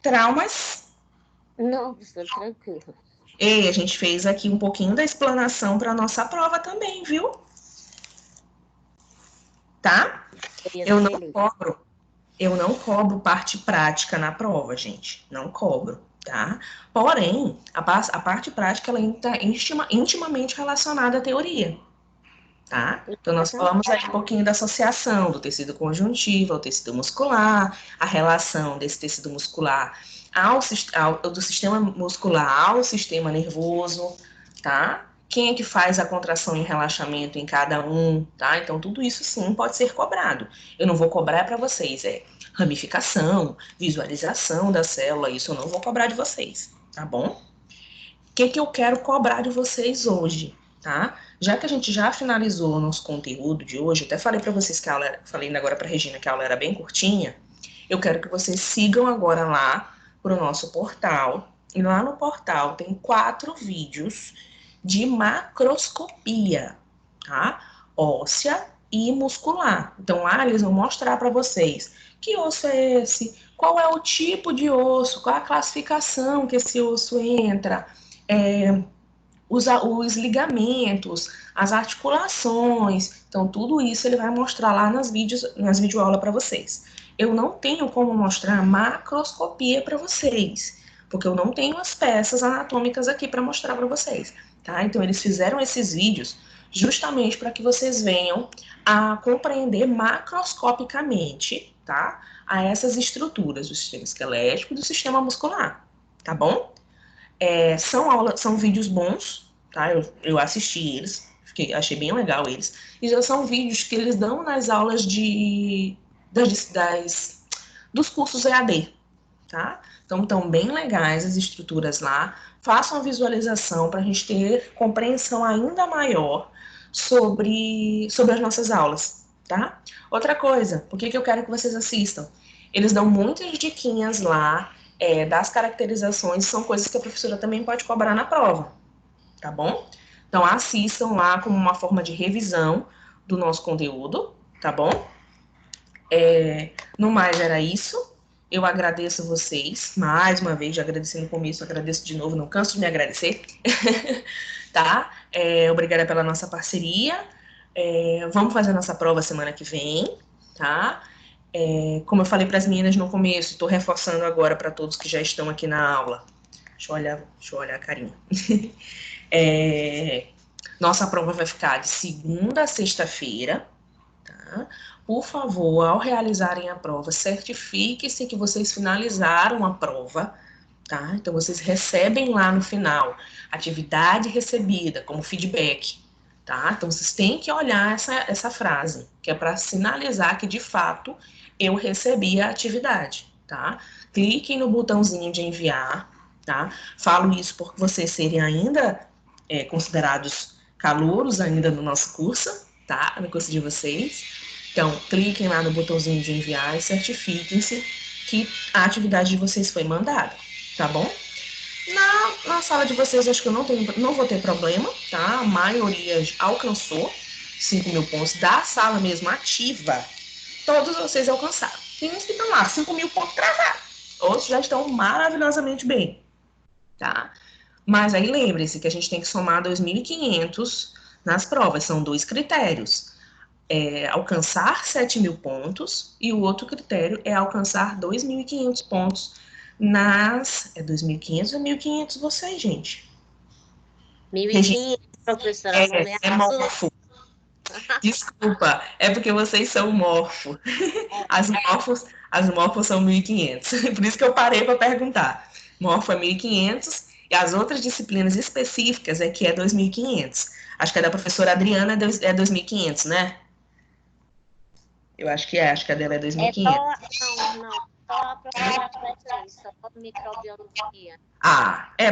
Traumas? Não, professor, tranquilo. E a gente fez aqui um pouquinho da explanação para a nossa prova também, viu? Tá? Eu não cobro parte prática na prova, gente. Não cobro, tá? Porém, a parte prática ela está intimamente relacionada à teoria, tá? Então, nós falamos aí um pouquinho da associação do tecido conjuntivo ao tecido muscular, a relação desse tecido muscular do sistema muscular ao sistema nervoso, tá? Quem é que faz a contração e relaxamento em cada um, tá? Então, tudo isso sim pode ser cobrado. Eu não vou cobrar para vocês, ramificação, visualização da célula, isso eu não vou cobrar de vocês, tá bom? O que eu quero cobrar de vocês hoje, tá? Já que a gente já finalizou o nosso conteúdo de hoje, eu até falei para vocês que a aula, falei ainda agora para Regina que a aula era bem curtinha, eu quero que vocês sigam agora lá para o nosso portal, e lá no portal tem 4 vídeos de macroscopia, tá? Óssea e muscular. Então lá eles vão mostrar para vocês que osso é esse, qual é o tipo de osso, qual é a classificação que esse osso entra, os ligamentos, as articulações. Então, tudo isso ele vai mostrar lá nas videoaulas para vocês. Eu não tenho como mostrar macroscopia para vocês, porque eu não tenho as peças anatômicas aqui para mostrar para vocês, tá? Então, eles fizeram esses vídeos justamente para que vocês venham a compreender macroscopicamente, tá? A essas estruturas do sistema esquelético e do sistema muscular, tá bom? São vídeos bons, tá? Eu assisti eles, achei bem legal eles. E já são vídeos que eles dão nas aulas dos cursos EAD, tá? Então, estão bem legais as estruturas lá. Façam a visualização para a gente ter compreensão ainda maior sobre as nossas aulas, tá? Outra coisa, por que eu quero que vocês assistam? Eles dão muitas diquinhas lá das caracterizações, são coisas que a professora também pode cobrar na prova, tá bom? Então, assistam lá como uma forma de revisão do nosso conteúdo, tá bom? No mais, era isso. Eu agradeço vocês, mais uma vez, já agradeci no começo, agradeço de novo, não canso de me agradecer, tá? Obrigada pela nossa parceria. Vamos fazer a nossa prova semana que vem, tá? Como eu falei para as meninas no começo, estou reforçando agora para todos que já estão aqui na aula. Deixa eu olhar a carinha. Nossa prova vai ficar de segunda a sexta-feira, tá? Por favor, ao realizarem a prova, certifique-se que vocês finalizaram a prova, tá? Então, vocês recebem lá no final atividade recebida como feedback, tá? Então, vocês têm que olhar essa frase, que é para sinalizar que, de fato, eu recebi a atividade, tá? Cliquem no botãozinho de enviar, tá? Falo isso por vocês serem ainda considerados calouros ainda no nosso curso, tá? No curso de vocês. Então, cliquem lá no botãozinho de enviar e certifiquem-se que a atividade de vocês foi mandada, tá bom? Na sala de vocês, acho que eu não vou ter problema, tá? A maioria alcançou 5.000 pontos da sala mesmo ativa. Todos vocês alcançaram. Tem uns que estão lá, 5.000 pontos travados. Outros já estão maravilhosamente bem, tá? Mas aí lembre-se que a gente tem que somar 2.500 nas provas. São 2 critérios. Alcançar 7.000 pontos e o outro critério é alcançar 2.500 pontos nas... 2.500 ou 1.500 vocês, gente? 1.500, professora. É morfo. Desculpa, é porque vocês são morfo. As morfos são 1.500. Por isso que eu parei para perguntar. Morfo é 1.500 e as outras disciplinas específicas é que é 2.500. Acho que a da professora Adriana é 2.500, né? Eu acho que a dela é 2.500. Não. Só a professora Cletley, só microbiologia.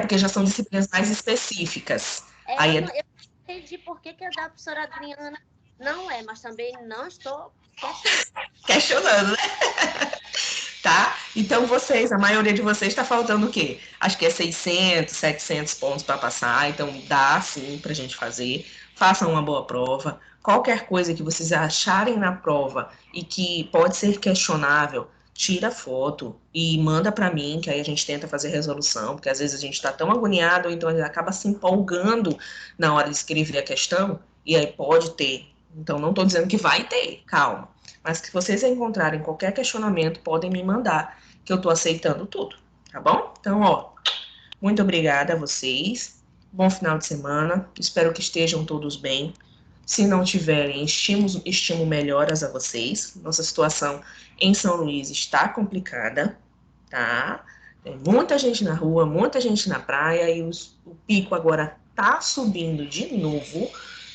Porque já são disciplinas mais específicas. Eu entendi por que a da professora Adriana não é, mas também não estou questionando, né? Tá? Então, a maioria de vocês está faltando o quê? Acho que é 600, 700 pontos para passar, então dá sim para a gente fazer. Façam uma boa prova. Qualquer coisa que vocês acharem na prova e que pode ser questionável, tira foto e manda para mim, que aí a gente tenta fazer resolução, porque às vezes a gente está tão agoniado, então a gente acaba se empolgando na hora de escrever a questão, e aí pode ter. Então, não estou dizendo que vai ter, calma. Mas que vocês encontrarem qualquer questionamento, podem me mandar, que eu estou aceitando tudo, tá bom? Então, muito obrigada a vocês. Bom final de semana. Espero que estejam todos bem. Se não tiverem, estimo melhoras a vocês. Nossa situação em São Luís está complicada, tá? Tem muita gente na rua, muita gente na praia e o pico agora tá subindo de novo,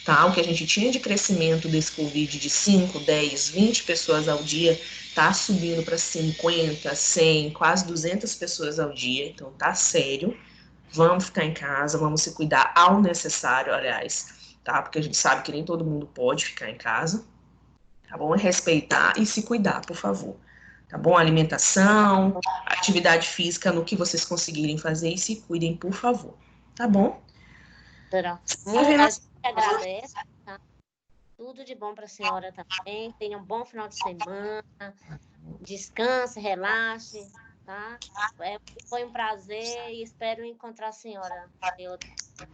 tá? O que a gente tinha de crescimento desse Covid de 5, 10, 20 pessoas ao dia tá subindo para 50, 100, quase 200 pessoas ao dia. Então tá sério. Vamos ficar em casa, vamos se cuidar ao necessário, aliás, tá? Porque a gente sabe que nem todo mundo pode ficar em casa, tá bom? Respeitar e se cuidar, por favor. Tá bom? Alimentação, atividade física no que vocês conseguirem fazer e se cuidem, por favor. Tá bom? Muito agradece, tá? Tudo de bom para a senhora também. Tenha um bom final de semana. Descanse, relaxe, tá? Foi um prazer e espero encontrar a senhora em outra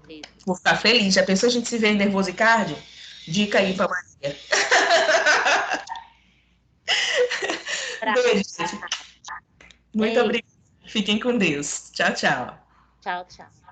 vez. Vou ficar feliz. Já pensou a gente se ver em Nervoso e Cardio? Dica aí para Maria. Beijo, gente. Muito obrigada. Fiquem com Deus. Tchau, tchau. Tchau, tchau.